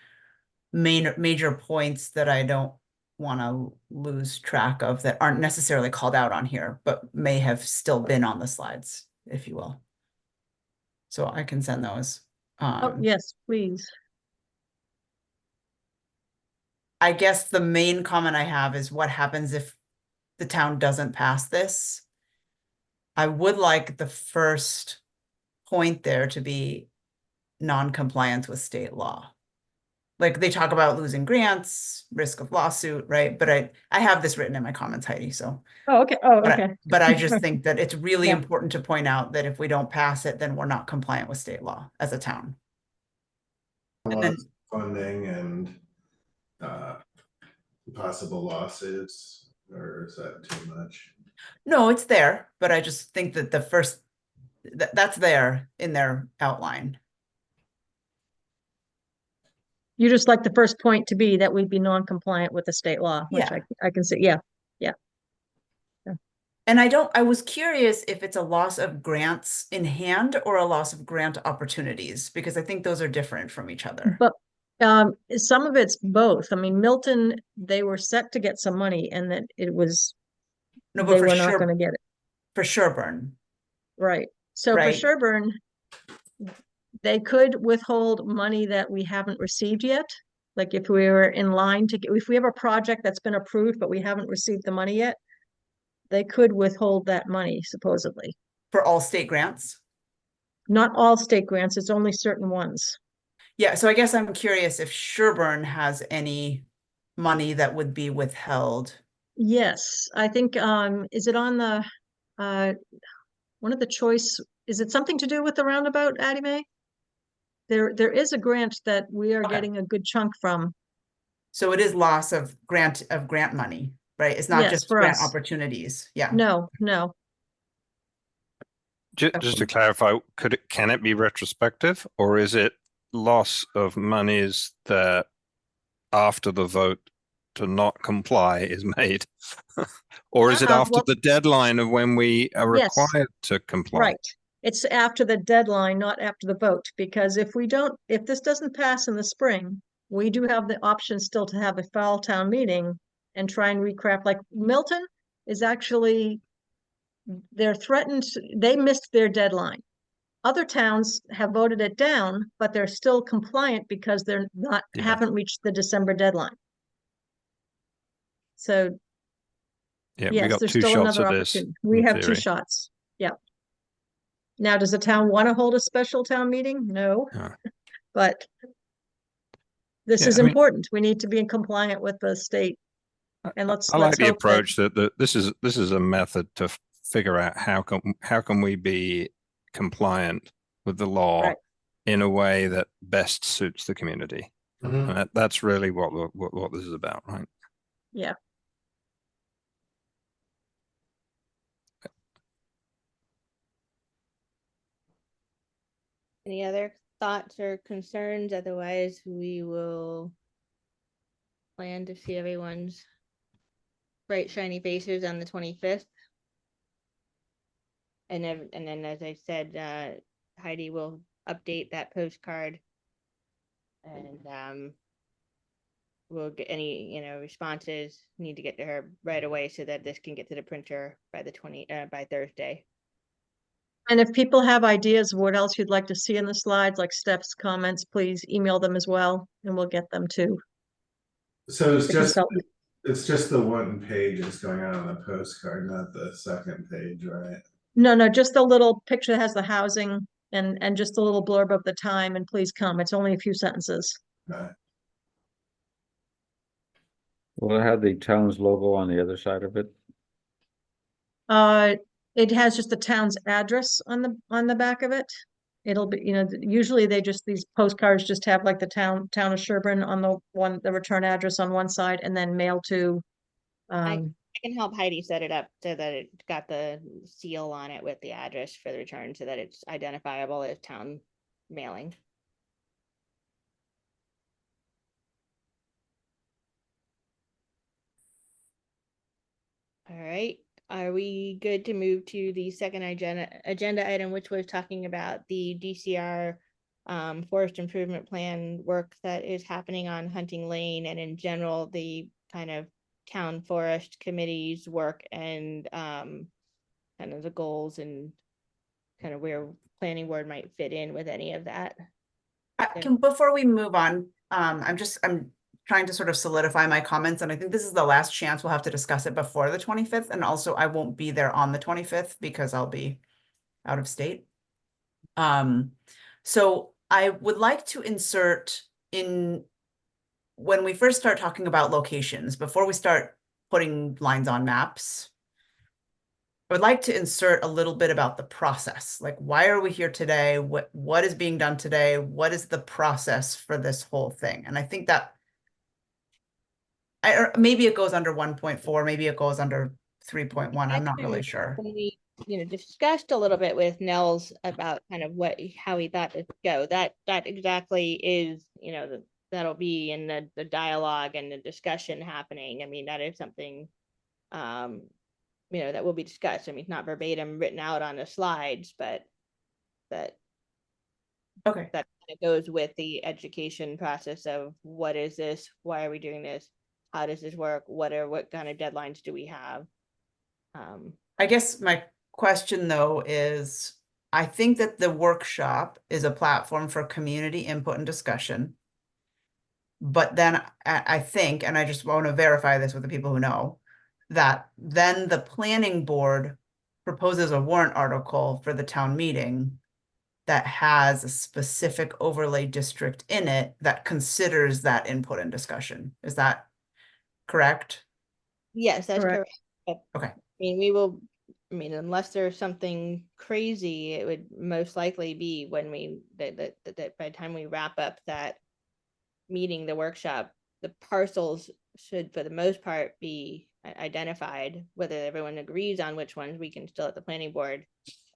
major points that I don't want to lose track of, that aren't necessarily called out on here, but may have still been on the slides, if you will. So I can send those. Oh, yes, please. I guess the main comment I have is, what happens if the town doesn't pass this? I would like the first point there to be non-compliance with state law. Like, they talk about losing grants, risk of lawsuit, right? But I have this written in my comments, Heidi, so. Oh, okay. Oh, But okay. but I just think that it's really Yeah. important to point out that if we don't pass it, then we're not compliant with state law as a town. And then, Lots of funding and possible lawsuits, or is that too much? no, it's there, but I just think that the first, that's there in their outline. You just like the first point to be that we'd be non-compliant with the state law, which Yeah. I can see. Yeah. And I was curious if it's a loss of grants in hand or a loss of grant opportunities, because I think those are different from each other. But some of it's both. I mean, Milton, they were set to get some money, and that it was, No, but they for were not sure, going to get it. for Sherborn, Right. So for right? Sherborn, they could withhold money that we haven't received yet. Like if we were in line to get, if we have a project that's been approved, but we haven't received the money yet, they could withhold that money, supposedly. For all state grants? Not all state grants, it's only certain ones. Yeah, so I guess I'm curious if Sherborn has any money that would be withheld. Yes, I think, is it on the, one of the choice, is it something to do with the roundabout, Addie Mae? There is a grant that we are Okay. getting a good chunk from. So it is loss of grant money, right? It's not Yes, just for grant us. opportunities. Yeah. No, no. Just to clarify, can it be retrospective, or is it loss of monies that after the vote to not comply is made? Or is it after Well, the deadline of when we are yes, required to comply? right. It's after the deadline, not after the vote, because if this doesn't pass in the spring, we do have the option still to have a fall town meeting and try and recraft, like Milton is actually, they're threatened, they missed their deadline. Other towns have voted it down, but they're still compliant because they're not, Yeah. haven't reached the December deadline. So Yeah, we yes, got there's two still shots another at this opportunity. We in have two theory. shots. Yeah. Now, does the town want to hold a special town meeting? No, Yeah. but this Yeah, is I mean, important. We need to be in compliant with the state. And let's I like the hope that, approach that this is a method to figure out how can we be compliant with the law right. in a way that best suits the community. Mhm. And that's really what this is about, right? Yeah. Any other thoughts or concerns? Otherwise, we will plan to see everyone's bright, shiny faces on the 25th. And then, as I said, Heidi will update that postcard, and we'll get any responses need to get to her right away so that this can get to the printer by by Thursday. And if people have ideas of what else you'd like to see in the slides, like Steph's comments, please email them as well, and we'll get them to So the consultant. it's just the one page that's going out on the postcard, not the second page, right? No, just the little picture that has the housing and just a little blurb of the time, and please come. It's only a few sentences. Right. Will it have the town's logo on the other side of it? It has just the town's address on the back of it. It'll be, usually these postcards just have like the town of Sherborn on the return address on one side, and then mail to, I can help Heidi set it up so that it got the seal on it with the address for the return so that it's identifiable as town mailing. All right. Are we good to move to the second agenda item, which was talking about the DCR forest improvement plan work that is happening on Hunting Lane, and in general, the kind of town forest committee's work and kind of the goals and kind of where planning board might fit in with any of that? Before we move on, I'm trying to sort of solidify my comments, and I think this is the last chance we'll have to discuss it before the 25th, and also I won't be there on the 25th because I'll be out of state. So I would like to insert in, when we first start talking about locations, before we start putting lines on maps, I would like to insert a little bit about the process. Like, why are we here today? What is being done today? What is the process for this whole thing? And I think that maybe it goes under 1.4, maybe it goes under 3.1. I'm not really sure. When we discussed a little bit with Nels about kind of how he thought this would go, that exactly is that'll be in the dialogue and the discussion happening. I mean, that is something that will be discussed. I mean, it's not verbatim written out on the slides, but that Okay. that kind of goes with the education process of what is this, why are we doing this, how does this work, what kind of deadlines do we have. I guess my question though is, I think that the workshop is a platform for community input and discussion. But then I think, and I just want to verify this with the people who know, that then the planning board proposes a warrant article for the town meeting that has a specific overlay district in it that considers that input and discussion. Is that correct? Yes, that's Correct. correct. Okay. I mean, unless there's something crazy, it would most likely be when that by the time we wrap up that meeting, the workshop, the parcels should, for the most part, be identified. Whether everyone agrees on which ones, we can still at the planning board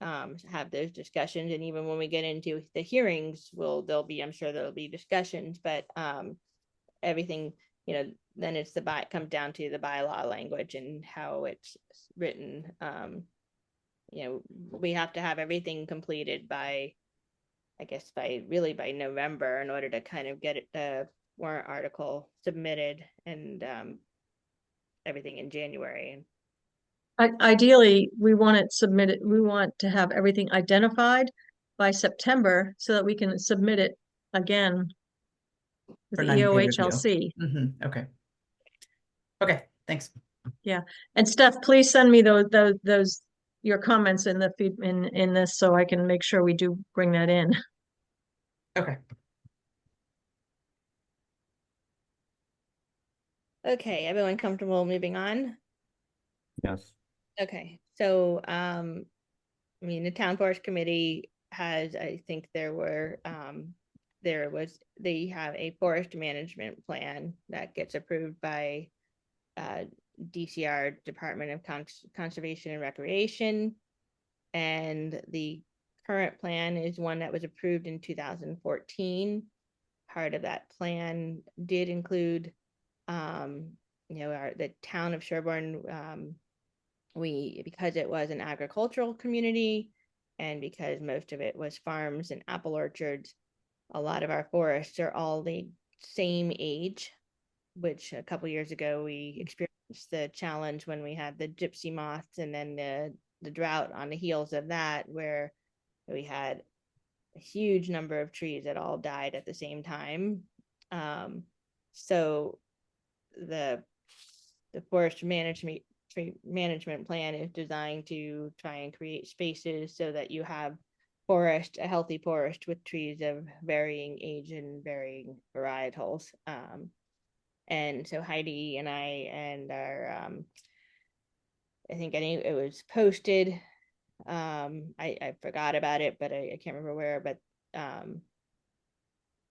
have those discussions. And even when we get into the hearings, I'm sure there'll be discussions, but everything, then comes down to the bylaw language and how it's written. We have to have everything completed by, I guess, by November in order to kind of get the warrant article submitted, and everything in January. Ideally, we want it submitted, we want to have everything identified by September so that we can submit it again with For the 90-day review. EOHLC. Okay. Okay, thanks. And Steph, please send me those your comments in the feed in this so I can make sure we do bring that in. Okay. Okay, everyone comfortable moving on? Yes. Okay, so the town forest committee has, I think they have a forest management plan that gets approved by DCR, Department of Conservation and Recreation. And the current plan is one that was approved in 2014. Part of that plan did include, the town of Sherborn. Because it was an agricultural community, and because most of it was farms and apple orchards, a lot of our forests are all the same age, which a couple years ago we experienced the challenge when we had the gypsy moths, and then the drought on the heels of that, where we had a huge number of trees that all died at the same time. So the forest management plan is designed to try and create spaces so that you have a healthy forest with trees of varying age and varying varietals. And so Heidi and I and our it was posted. I forgot about it, but I can't remember where, but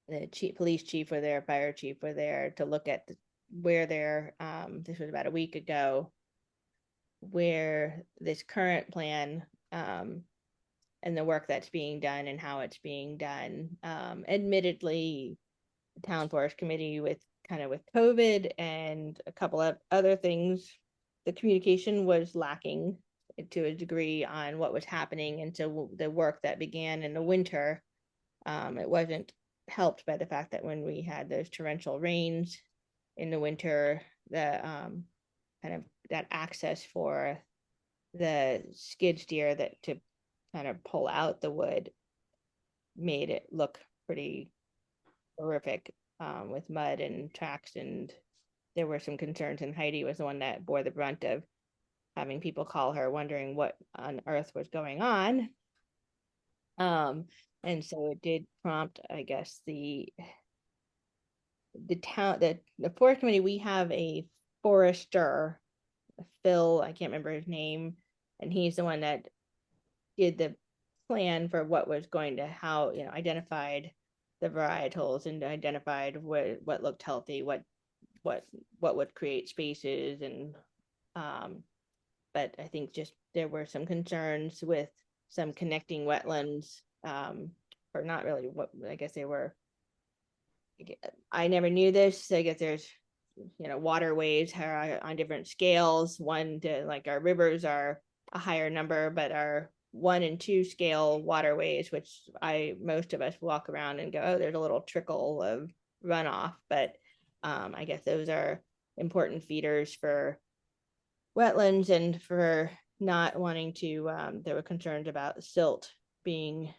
the police chief were there, fire chief were there to look at where they're this was about a week ago, where this current plan and the work that's being done and how it's being done. Admittedly, the town forest committee with COVID and a couple of other things, the communication was lacking to a degree on what was happening. And so the work that began in the winter, it wasn't helped by the fact that when we had those torrential rains in the winter, the kind of that access for the skid steer that to kind of pull out the wood made it look pretty horrific, with mud and tracks. And there were some concerns, and Heidi was the one that bore the brunt of having people call her wondering what on earth was going on. And so it did prompt, I guess, the forest committee. We have a forester, Phil, I can't remember his name, and he's the one that did the plan for what was going to identified the varietals and identified what looked healthy, what would create spaces. And but I think just there were some concerns with some connecting wetlands, or not really, what I guess they were. I never knew this. I guess there's waterways are on different scales. One to like our rivers are a higher number, but our 1 and 2 scale waterways, which most of us walk around and go, oh, there's a little trickle of runoff, but I guess those are important feeders for wetlands, and for not wanting to there were concerns about silt being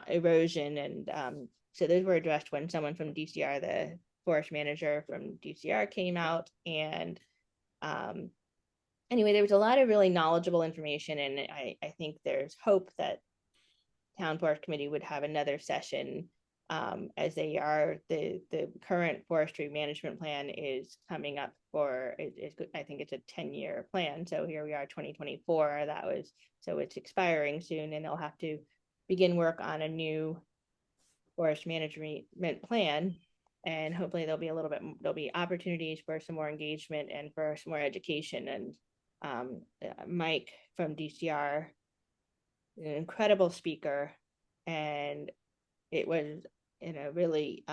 erosion, and so those were addressed when someone from DCR, the forest manager from DCR, came out. And anyway, there was a lot of really knowledgeable information, and I think there's hope that town forest committee would have another session, as the current forestry management plan is coming up for I think it's a 10-year plan. So here we are, 2024. So it's expiring soon, and they'll have to begin work on a new forest management plan. And hopefully there'll be opportunities for some more engagement and for some more education. And Mike from DCR an incredible speaker, and it was, really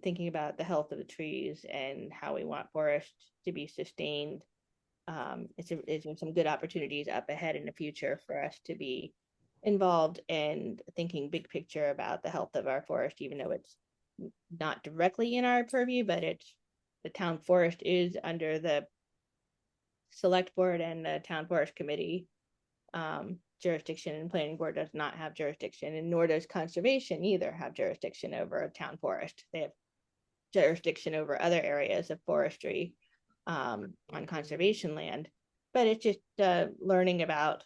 thinking about the health of the trees and how we want forests to be sustained. It's some good opportunities up ahead in the future for us to be involved and thinking big picture about the health of our forest, even though it's not directly in our purview, but it's the town forest is under the select board and the town forest committee jurisdiction, and planning board does not have jurisdiction, and nor does conservation either have jurisdiction over a town forest. They have jurisdiction over other areas of forestry on conservation land. But it's just learning about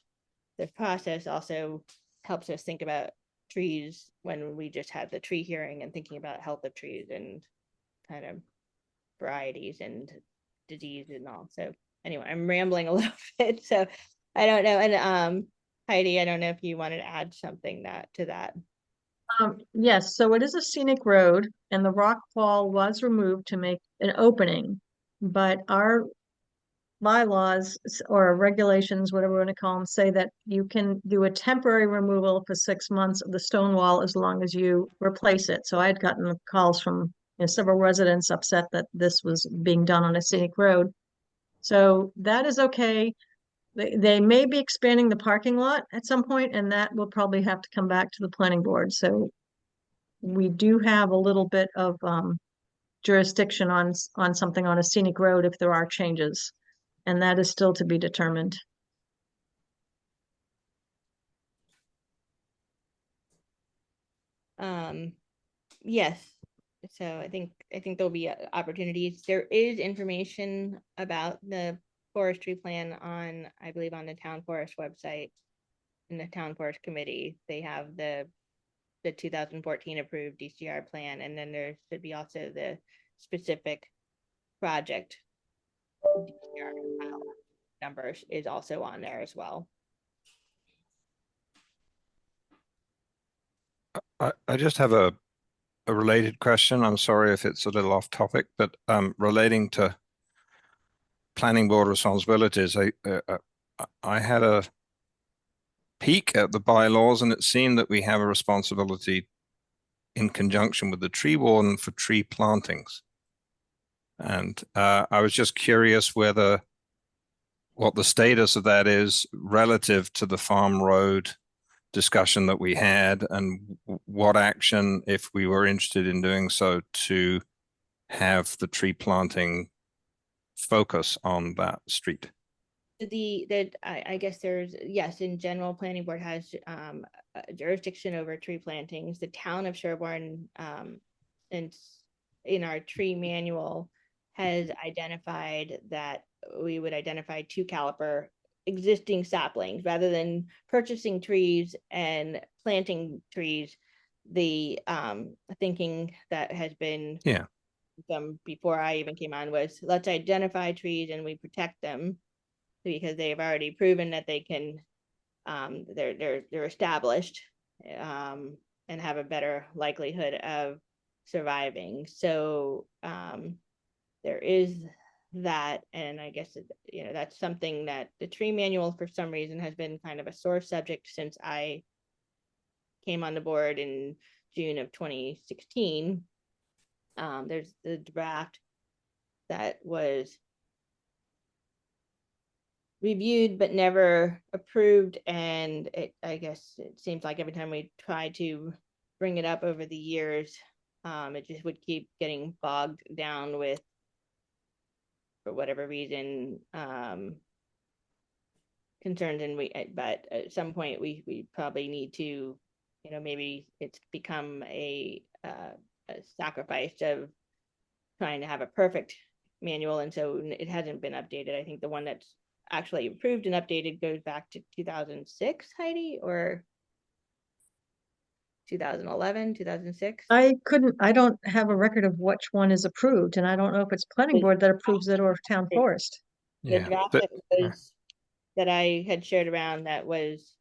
the process also helps us think about trees when we just had the tree hearing, and thinking about health of trees and kind of varieties and disease and all. So anyway, I'm rambling a little bit, so I don't know. And Heidi, I don't know if you wanted to add something to that. Yes, so it is a scenic road, and the rock wall was removed to make an opening, but our bylaws or regulations, whatever you want to call them, say that you can do a temporary removal for 6 months of the stone wall as long as you replace it. So I had gotten calls from several residents upset that this was being done on a scenic road. So that is okay. They may be expanding the parking lot at some point, and that will probably have to come back to the planning board. So we do have a little bit of jurisdiction on something on a scenic road if there are changes, and that is still to be determined. Yes, so I think there'll be opportunities. There is information about the forestry plan on, I believe, on the town forest website. In the town forest committee, they have the 2014 approved DCR plan, and then there should be also the specific project DCR numbers is also on there as well. I just have a related question. I'm sorry if it's a little off topic, but relating to planning board responsibilities, I had a peek at the bylaws, and it seemed that we have a responsibility in conjunction with the tree warden for tree plantings. And I was just curious what the status of that is relative to the farm road discussion that we had, and what action, if we were interested in doing so, to have the tree planting focus on that street. I guess there's, yes, in general, planning board has jurisdiction over tree plantings. The town of Sherborn, and in our tree manual, has identified that we would identify 2 caliper existing saplings rather than purchasing trees and planting trees. The thinking that has been before I even came on was, let's identify trees and we protect them, because they have already proven that they can they're established and have a better likelihood of surviving. So there is that, and I guess that's something that the tree manual for some reason has been kind of a sore subject since I came on the board in June of 2016. There's the draft that was reviewed but never approved, and I guess it seems like every time we try to bring it up over the years, it just would keep getting bogged down with, for whatever reason, concerns. And but at some point we probably need to, maybe it's become a sacrifice of trying to have a perfect manual, and so it hasn't been updated. I think the one that's actually approved and updated goes back to 2006, Heidi, or 2011, 2006. I don't have a record of which one is approved, and I don't know if it's planning board that approves it or town forest. The draft that I had shared around that was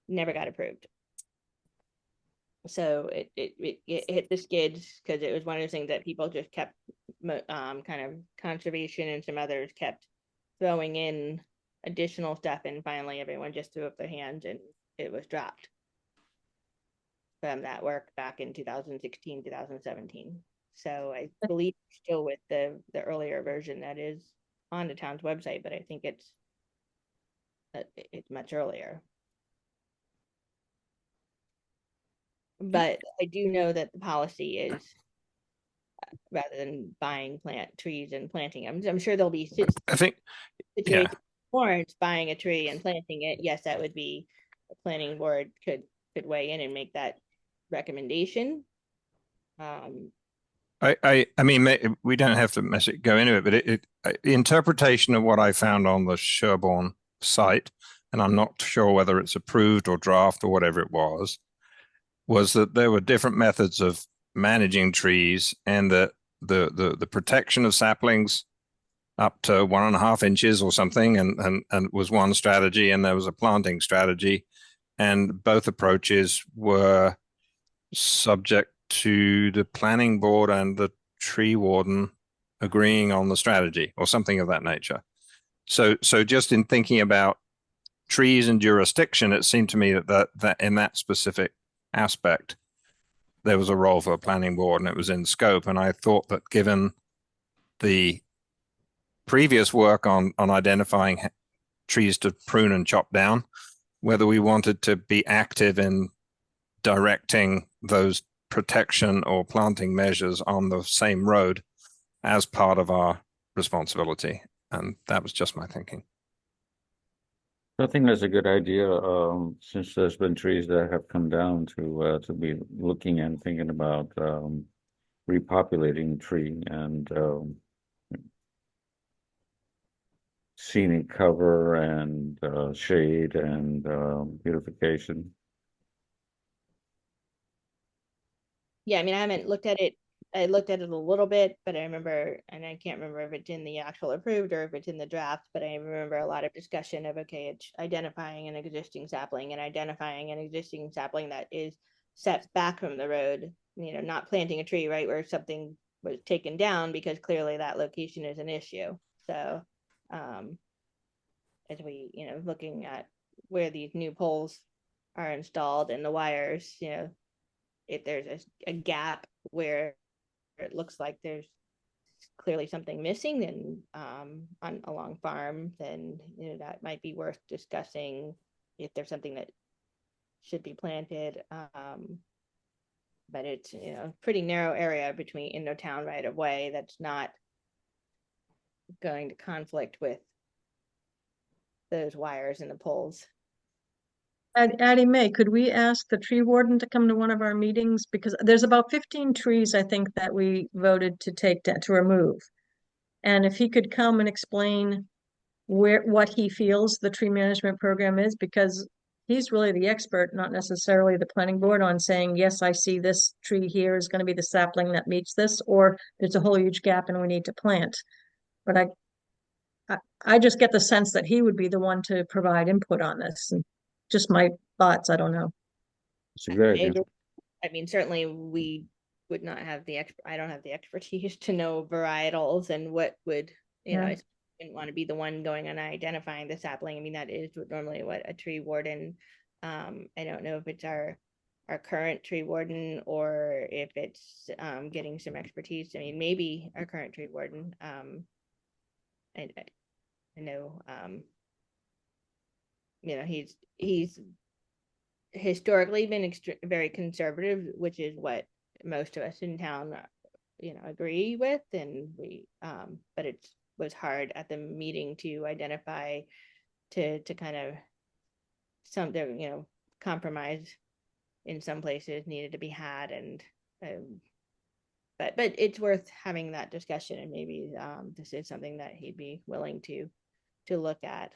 never got approved. So it hit the skids because it was one of those things that people just kept kind of conservation and some others kept throwing in additional stuff, and finally everyone just threw up their hands and it was dropped from that work back in 2016, 2017. So I believe still with the earlier version that is on the town's website, but I think it's much earlier. But I do know that the policy is rather than buying plant trees and planting them. I'm sure there'll be I think, situations warrants buying a tree and planting it. Yes, that would be the planning board could weigh in and make that recommendation. I mean, we don't have to go into it, but the interpretation of what I found on the Sherborn site, and I'm not sure whether it's approved or draft or whatever it was that there were different methods of managing trees, and that the protection of saplings up to 1.5 inches or something, and was one strategy, and there was a planting strategy, and both approaches were subject to the planning board and the tree warden agreeing on the strategy or something of that nature. So just in thinking about trees and jurisdiction, it seemed to me that in that specific aspect, there was a role for a planning board and it was in scope. And I thought that given the previous work on identifying trees to prune and chop down, whether we wanted to be active in directing those protection or planting measures on the same road as part of our responsibility. And that was just my thinking. I think that's a good idea, since there's been trees that have come down to be looking and thinking about repopulating tree and scenic cover and shade and beautification. Yeah, I mean, I haven't looked at it. I looked at it a little bit, but I remember, and I can't remember if it's in the actual approved or if it's in the draft, but I remember a lot of discussion of, okay, it's identifying an existing sapling and identifying an existing sapling that is set back from the road, not planting a tree right where something was taken down, because clearly that location is an issue. So, as we, looking at where these new poles are installed and the wires, if there's a gap where it looks like there's clearly something missing, then on along farm, then that might be worth discussing if there's something that should be planted. But it's pretty narrow area in the town right of way that's not going to conflict with those wires and the poles. Addie May, could we ask the tree warden to come to one of our meetings? Because there's about 15 trees, I think, that we voted to remove. And if he could come and explain what he feels the tree management program is, because he's really the expert, not necessarily the planning board, on saying, yes, I see this tree here is going to be the sapling that meets this, or there's a whole huge gap and we need to plant. But I just get the sense that he would be the one to provide input on this. And just my thoughts, I don't know. It's a good idea. I mean, certainly we would not have I don't have the expertise to know varietals and what would, I didn't want to be the one going and identifying the sapling. I mean, that is normally what a tree warden, I don't know if it's our current tree warden or if it's getting some expertise. I mean, maybe our current tree warden. I know, he's historically been very conservative, which is what most of us in town, agree with. And but it was hard at the meeting to identify, to kind of compromise in some places needed to be had. And but it's worth having that discussion, and maybe this is something that he'd be willing to look at.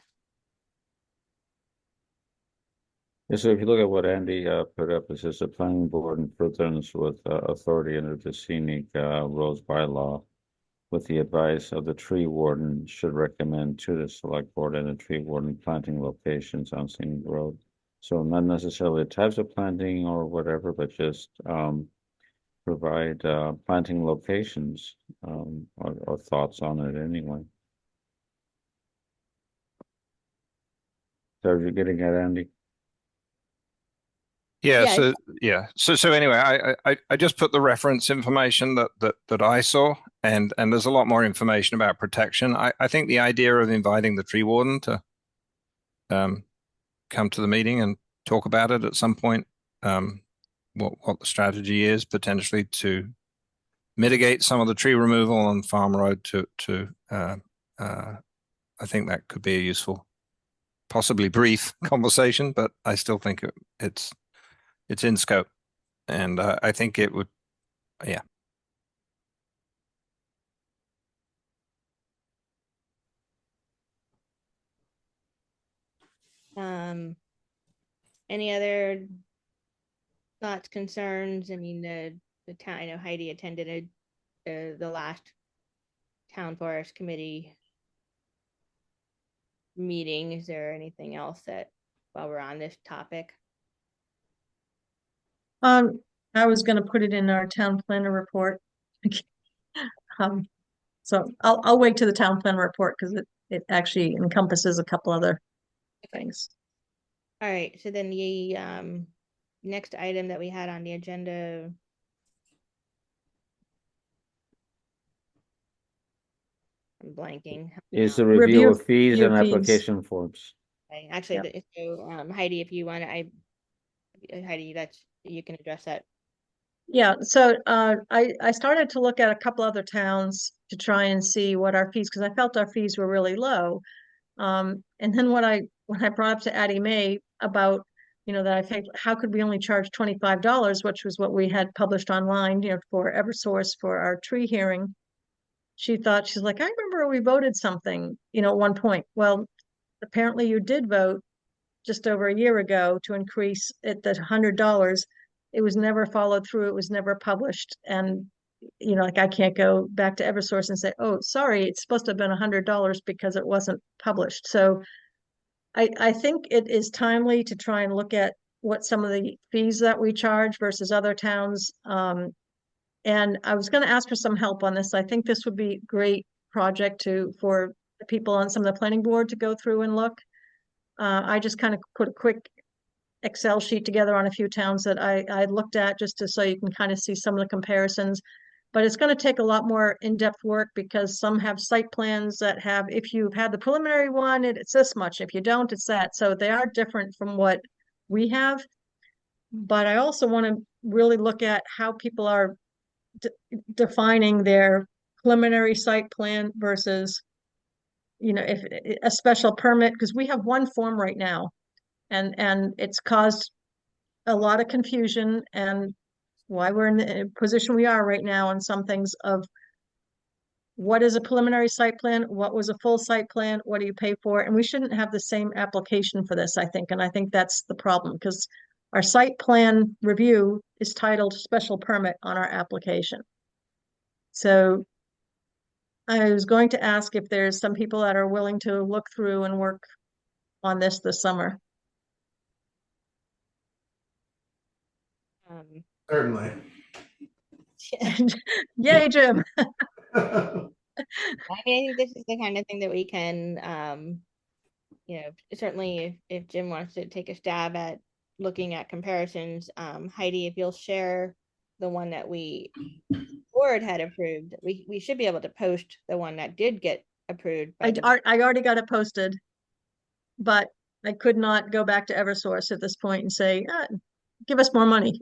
Yeah, so if you look at what Andy put up, it says the planning board in furtherance with authority under the scenic roads bylaw, with the advice of the tree warden, should recommend to the select board and the tree warden planting locations on scenic road. So not necessarily types of planting or whatever, but just provide planting locations or thoughts on it anyway. So you're getting at, Andy? Yeah, Yeah, so yeah. So anyway, I just put the reference information that I saw, and there's a lot more information about protection. I think the idea of inviting the tree warden to come to the meeting and talk about it at some point, what the strategy is potentially to mitigate some of the tree removal on Farm Road I think that could be a useful, possibly brief conversation, but I still think it's in scope, and I think it would, yeah. Any other thoughts, concerns? I mean, the town, I know Heidi attended the last town forest committee meeting. Is there anything else that, while we're on this topic? I was gonna put it in our town planner report. Um, so I'll wait to the town planner report because it actually encompasses a couple other things. All right, so then the next item that we had on the agenda. I'm blanking. Is the Review review of of fees review and of fees. application forms. Okay, actually, Yep. so Heidi, if you want to, Heidi, that's, you can address that. Yeah, so I started to look at a couple other towns to try and see what our fees, because I felt our fees were really low. And then when I brought up to Addie Mae about, that I think, how could we only charge $25, which was what we had published online, for Eversource for our tree hearing. She's like, I remember we voted something, at one point. Well, apparently you did vote just over a year ago to increase it to $100. It was never followed through. It was never published. And, like I can't go back to Eversource and say, oh, sorry, it's supposed to have been $100 because it wasn't published. So I think it is timely to try and look at what some of the fees that we charge versus other towns. And I was going to ask for some help on this. I think this would be a great project for the people on some of the planning board to go through and look. I just kind of put a quick Excel sheet together on a few towns that I looked at just so you can kind of see some of the comparisons. But it's going to take a lot more in-depth work because some have site plans that have, if you've had the preliminary one, it's this much. If you don't, it's that. So they are different from what we have. But I also want to really look at how people are defining their preliminary site plan versus, if a special permit, because we have one form right now, and it's caused a lot of confusion and why we're in the position we are right now on some things of what is a preliminary site plan, what was a full site plan, what do you pay for? And we shouldn't have the same application for this, I think. And I think that's the problem because our site plan review is titled special permit on our application. So I was going to ask if there's some people that are willing to look through and work on this summer. Certainly. Yay, Jim. I mean, I think this is the kind of thing that we can, certainly if Jim wants to take a stab at looking at comparisons, Heidi, if you'll share the one that we board had approved, we should be able to post the one that did get approved. I already got it posted, but I could not go back to Eversource at this point and say, give us more money.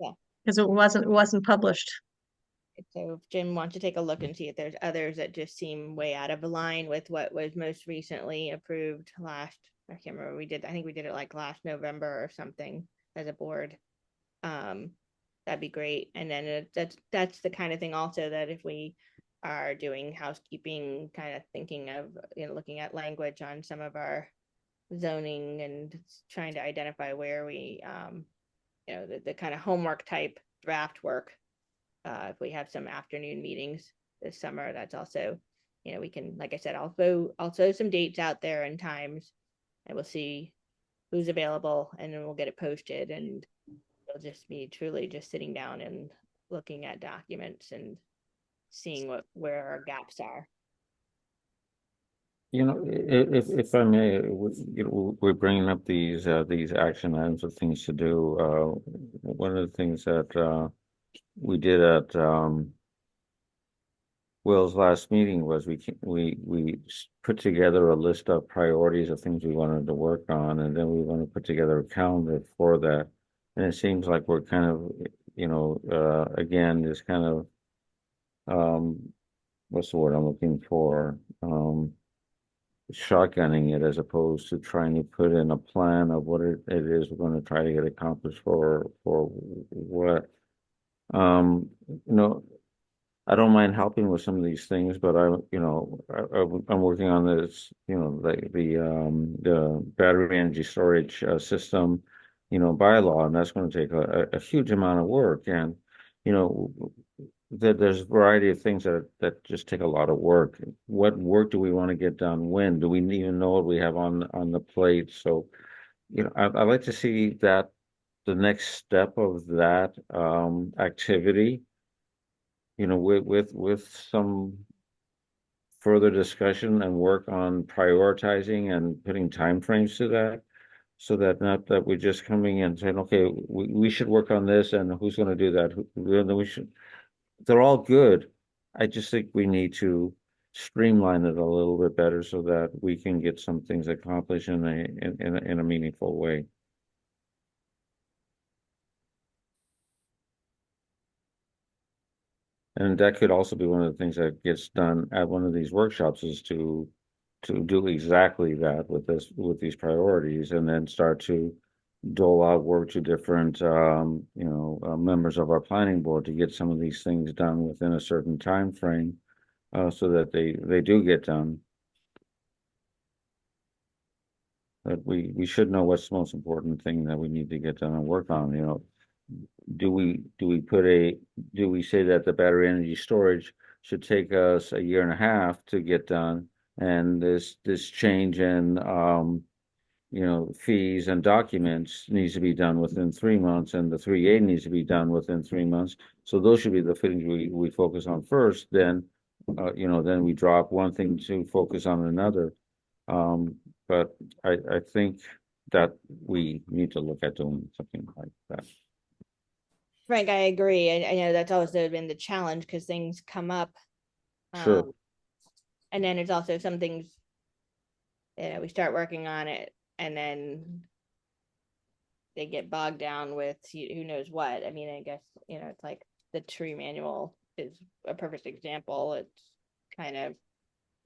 Yeah. Because it wasn't published. So if Jim wants to take a look and see if there's others that just seem way out of line with what was most recently approved last, I can't remember, I think we did it like last November or something as a board. That'd be great. And then that's the kind of thing also that if we are doing housekeeping, kind of thinking of, looking at language on some of our zoning and trying to identify where we, the kind of homework type draft work. If we have some afternoon meetings this summer, that's also, we can, like I said, I'll throw some dates out there and times, and we'll see who's available, and then we'll get it posted, and it'll just be truly just sitting down and looking at documents and seeing where our gaps are. You know, if I may, we're bringing up these action items of things to do. One of the things that we did at Will's last meeting was we put together a list of priorities of things we wanted to work on, and then we want to put together a calendar for that. And it seems like we're kind of, again, just kind of what's the word I'm looking for? Shotgunning it as opposed to trying to put in a plan of what it is we're going to try to get accomplished for what. You know, I don't mind helping with some of these things, but I'm working on this, the battery energy storage system, bylaw, and that's going to take a huge amount of work. And, you know, there's a variety of things that just take a lot of work. What work do we want to get done? When do we even know what we have on the plate? So, I'd like to see that the next step of that activity, with some further discussion and work on prioritizing and putting timeframes to that, so that not that we're just coming in and saying, okay, we should work on this, and who's going to do that? Then we should. They're all good. I just think we need to streamline it a little bit better so that we can get some things accomplished in a meaningful way. And that could also be one of the things that gets done at one of these workshops, is to do exactly that with these priorities, and then start to dole out work to different members of our planning board to get some of these things done within a certain time frame, so that they do get done. But we should know what's the most important thing that we need to get done and work on. Do we say that the battery energy storage should take us a year and a half to get done, and this change in fees and documents needs to be done within 3 months, and the 3A needs to be done within 3 months. So those should be the things we focus on first. Then, then we drop one thing to focus on another. But I think that we need to look at doing something like that. Frank, I agree. I know that's always been the challenge because things come up. Sure. And then it's also some things, we start working on it and then they get bogged down with who knows what. I mean, I guess, it's like the tree manual is a perfect example. It's kind of,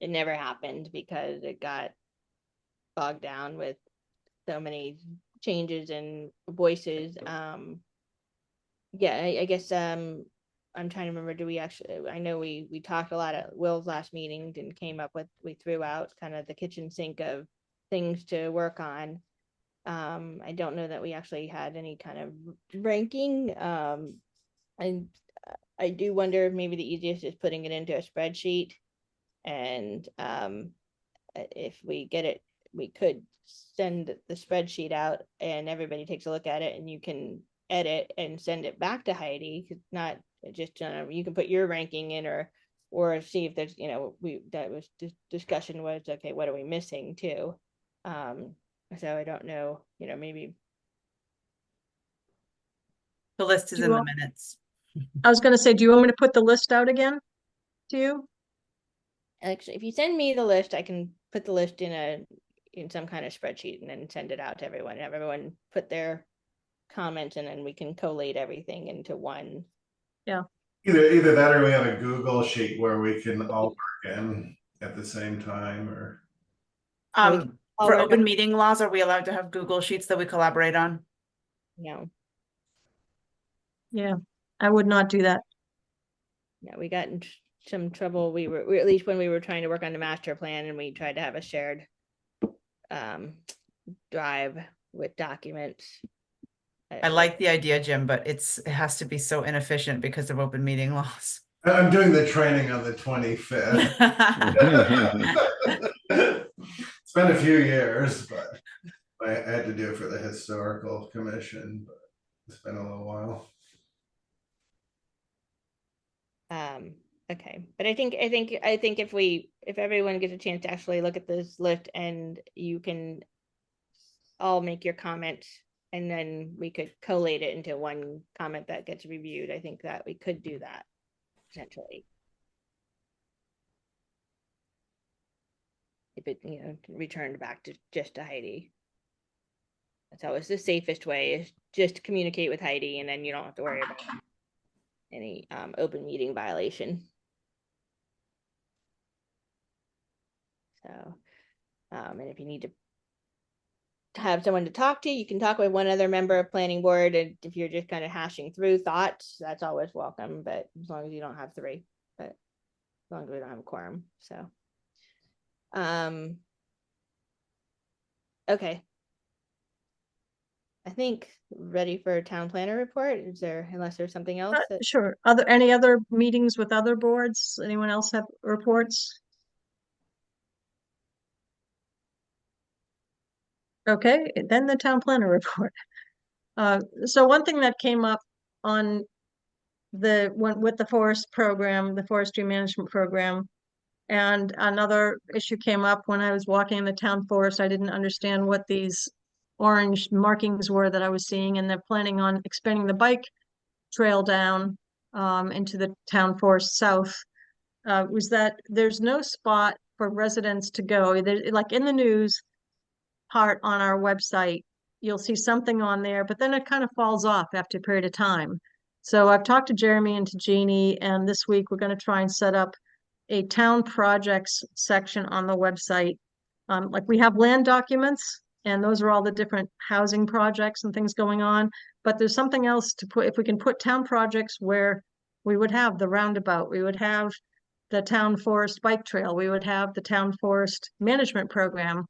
it never happened because it got bogged down with so many changes and voices. I guess I'm trying to remember, I know we talked a lot at Will's last meeting and came up with, we threw out kind of the kitchen sink of things to work on. I don't know that we actually had any kind of ranking. And I do wonder if maybe the easiest is putting it into a spreadsheet, and if we get it, we could send the spreadsheet out and everybody takes a look at it, and you can edit and send it back to Heidi. Not just you can put your ranking in, or see if there's, that was discussion was, okay, what are we missing too? So I don't know, maybe The list is Do in you the want- minutes. I was gonna say, do you want me to put the list out again to you? actually, if you send me the list, I can put the list in some kind of spreadsheet and then send it out to everyone, have everyone put their comments, and then we can collate everything into one. Either that, or we have a Google sheet where we can all work in at the same time, or. For open meeting laws, are we allowed to have Google Sheets that we collaborate on? No, Yeah, I would not do that. yeah, we got in some trouble. We at least when we were trying to work on the master plan, and we tried to have a shared drive with documents. I like the idea, Jim, but it has to be so inefficient because of open meeting laws. I'm doing the training on the 25th. It's been a few years, but I had to do it for the historical commission, but it's been a little while. Okay, but I think if everyone gets a chance to actually look at this list and you can all make your comments and then we could collate it into one comment that gets reviewed, I think that we could do that potentially. If it, returned back to just to Heidi. That's always the safest way, is just to communicate with Heidi and then you don't have to worry about any open meeting violation. So, and if you need to have someone to talk to, you can talk with one other member of planning board. And if you're just kind of hashing through thoughts, that's always welcome, but as long as you don't have three, but as long as we don't have a quorum. So, okay. I think ready for a town planner report. Is there, unless there's something else that Sure. Any other meetings with other boards? Anyone else have reports? Okay, then the town planner report. So one thing that came up on with the forest program, the forestry management program, and another issue came up when I was walking in the town forest. I didn't understand what these orange markings were that I was seeing, and they're planning on expanding the bike trail down into the town forest south. Was that there's no spot for residents to go. Like in the news part on our website, you'll see something on there, but then it kind of falls off after a period of time. So I've talked to Jeremy and to Jeannie, and this week we're going to try and set up a town projects section on the website. Like we have land documents, and those are all the different housing projects and things going on. But there's something else to put, if we can put town projects where we would have the roundabout, we would have the town forest bike trail, we would have the town forest management program,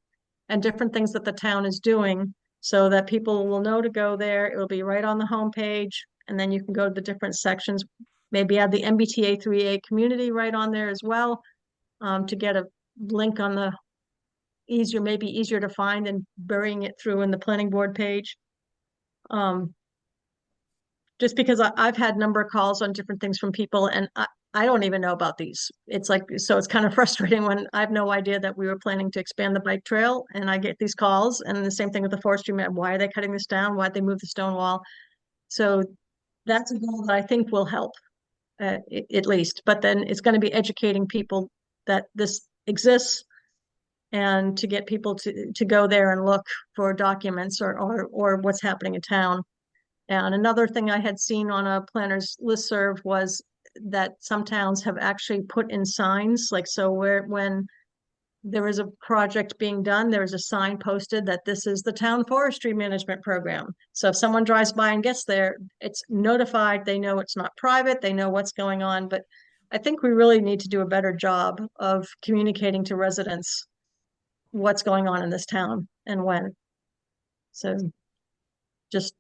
and different things that the town is doing so that people will know to go there. It will be right on the homepage, and then you can go to the different sections. Maybe add the MBTA 3A community right on there as well, to get a link on the maybe easier to find than burying it through in the planning board page. Just because I've had a number of calls on different things from people, and I don't even know about these. It's like, so it's kind of frustrating when I have no idea that we were planning to expand the bike trail, and I get these calls, and the same thing with the forestry man. Why are they cutting this down? Why'd they move the stone wall? So that's a goal that I think will help, at least. But then it's going to be educating people that this exists, and to get people to go there and look for documents or what's happening in town. And another thing I had seen on a planner's listserv was that some towns have actually put in signs, like, so when there is a project being done, there is a sign posted that this is the town forestry management program. So if someone drives by and gets there, it's notified, they know it's not private, they know what's going on. But I think we really need to do a better job of communicating to residents what's going on in this town and when. So just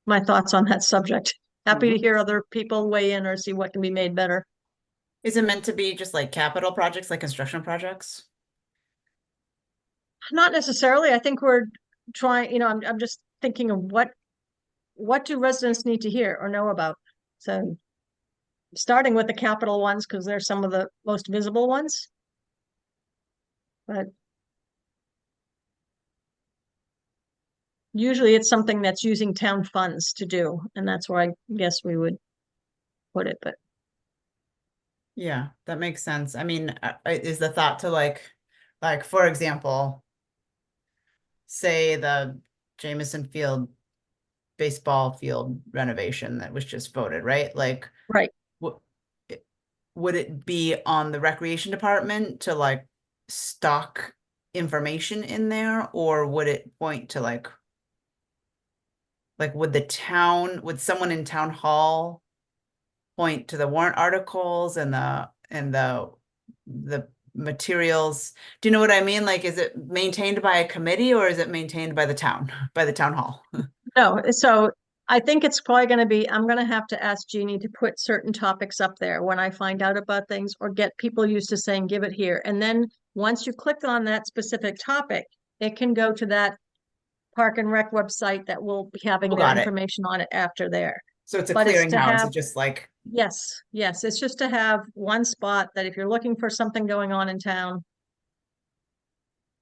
my thoughts on that subject. Happy to hear other people weigh in or see what can be made better. Is it meant to be just like capital projects, like construction projects? Not necessarily. I think we're trying, I'm just thinking of what do residents need to hear or know about? So starting with the capital ones, because they're some of the most visible ones. But usually it's something that's using town funds to do, and that's where I guess we would put it. But Yeah, that makes sense. I mean, is the thought to like, for example, say the Jameson Field baseball field renovation that was just voted, right? Like, right. Would it be on the recreation department to like stock information in there, or would it point to like would someone in town hall point to the warrant articles and the materials? Do you know what I mean? Like, is it maintained by a committee or is it maintained by the town, by the town hall? No, so I think it's probably going to be, I'm going to have to ask Jeannie to put certain topics up there when I find out about things, or get people used to saying, give it here. And then once you click on that specific topic, it can go to that Park and Rec website that will be having Oh, their got it. information on it after there. So it's a But it's to clearinghouse, have- it's just like, Yes, yes, it's just to have one spot that if you're looking for something going on in town,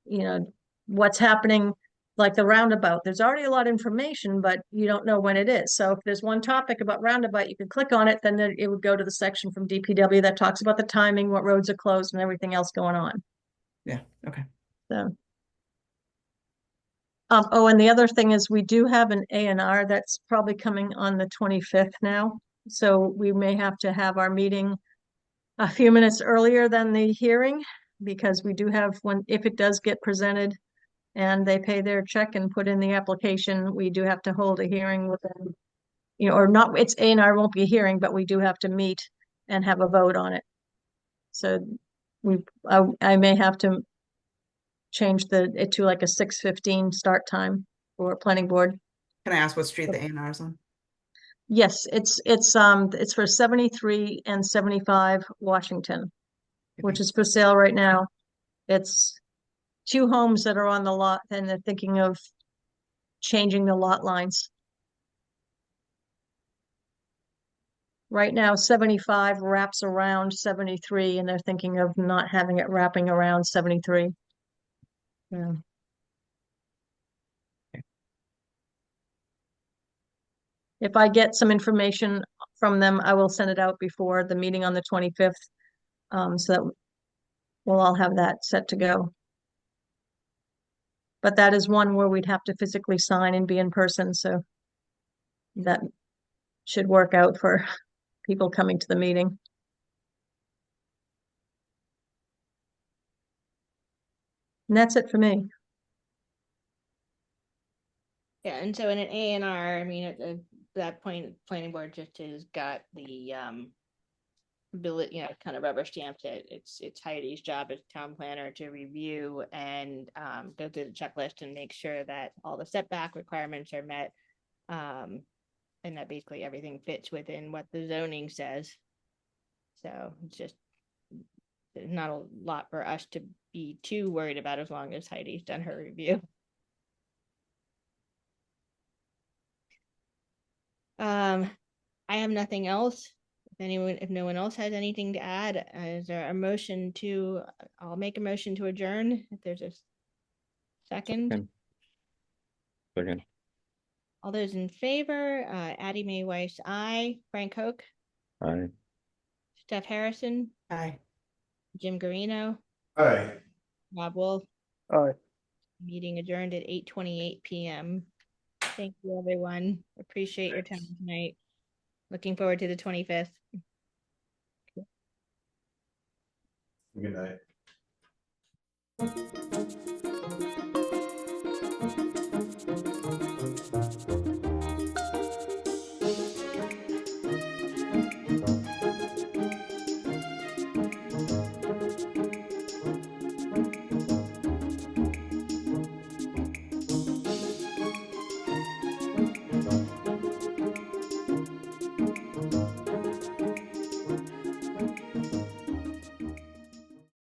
you know, what's happening, like the roundabout, there's already a lot of information, but you don't know when it is. So if there's one topic about roundabout, you could click on it, then it would go to the section from DPW that talks about the timing, what roads are closed and everything else going on. yeah, okay. So. Oh, and the other thing is we do have an A&R that's probably coming on the 25th now. So we may have to have our meeting a few minutes earlier than the hearing because we do have one, if it does get presented and they pay their check and put in the application, we do have to hold a hearing with them. You know, or not, it's A&R won't be a hearing, but we do have to meet and have a vote on it. So I may have to change it to like a 6:15 start time for planning board. Can I ask what street the A&R is on? Yes, it's for 73 and 75 Washington, which is for sale right now. It's two homes that are on the lot and they're thinking of changing the lot lines. Right now, 75 wraps around 73 and they're thinking of not having it wrapping around 73. Yeah. If I get some information from them, I will send it out before the meeting on the 25th. So that we'll all have that set to go. But that is one where we'd have to physically sign and be in person, so that should work out for people coming to the meeting. And that's it for me. Yeah, and so in an A&R, I mean, at that point, planning board just has got the ability, you know, kind of rubber stamped it. It's Heidi's job as town planner to review and go through the checklist and make sure that all the setback requirements are met. And that basically everything fits within what the zoning says. So it's just not a lot for us to be too worried about as long as Heidi's done her review. I have nothing else. If no one else has anything to add, is there a motion to, I'll make a motion to adjourn if there's a second. Second. All those in favor, Addie Mae Weiss, aye. Frank Hoke, Aye. Steph Harrison, Hi. Jim Garino, Hi. Rob Wolf. Aye. Meeting adjourned at 8:28 p.m. Thank you, everyone. Appreciate your time tonight. Looking forward to the 25th. Good night.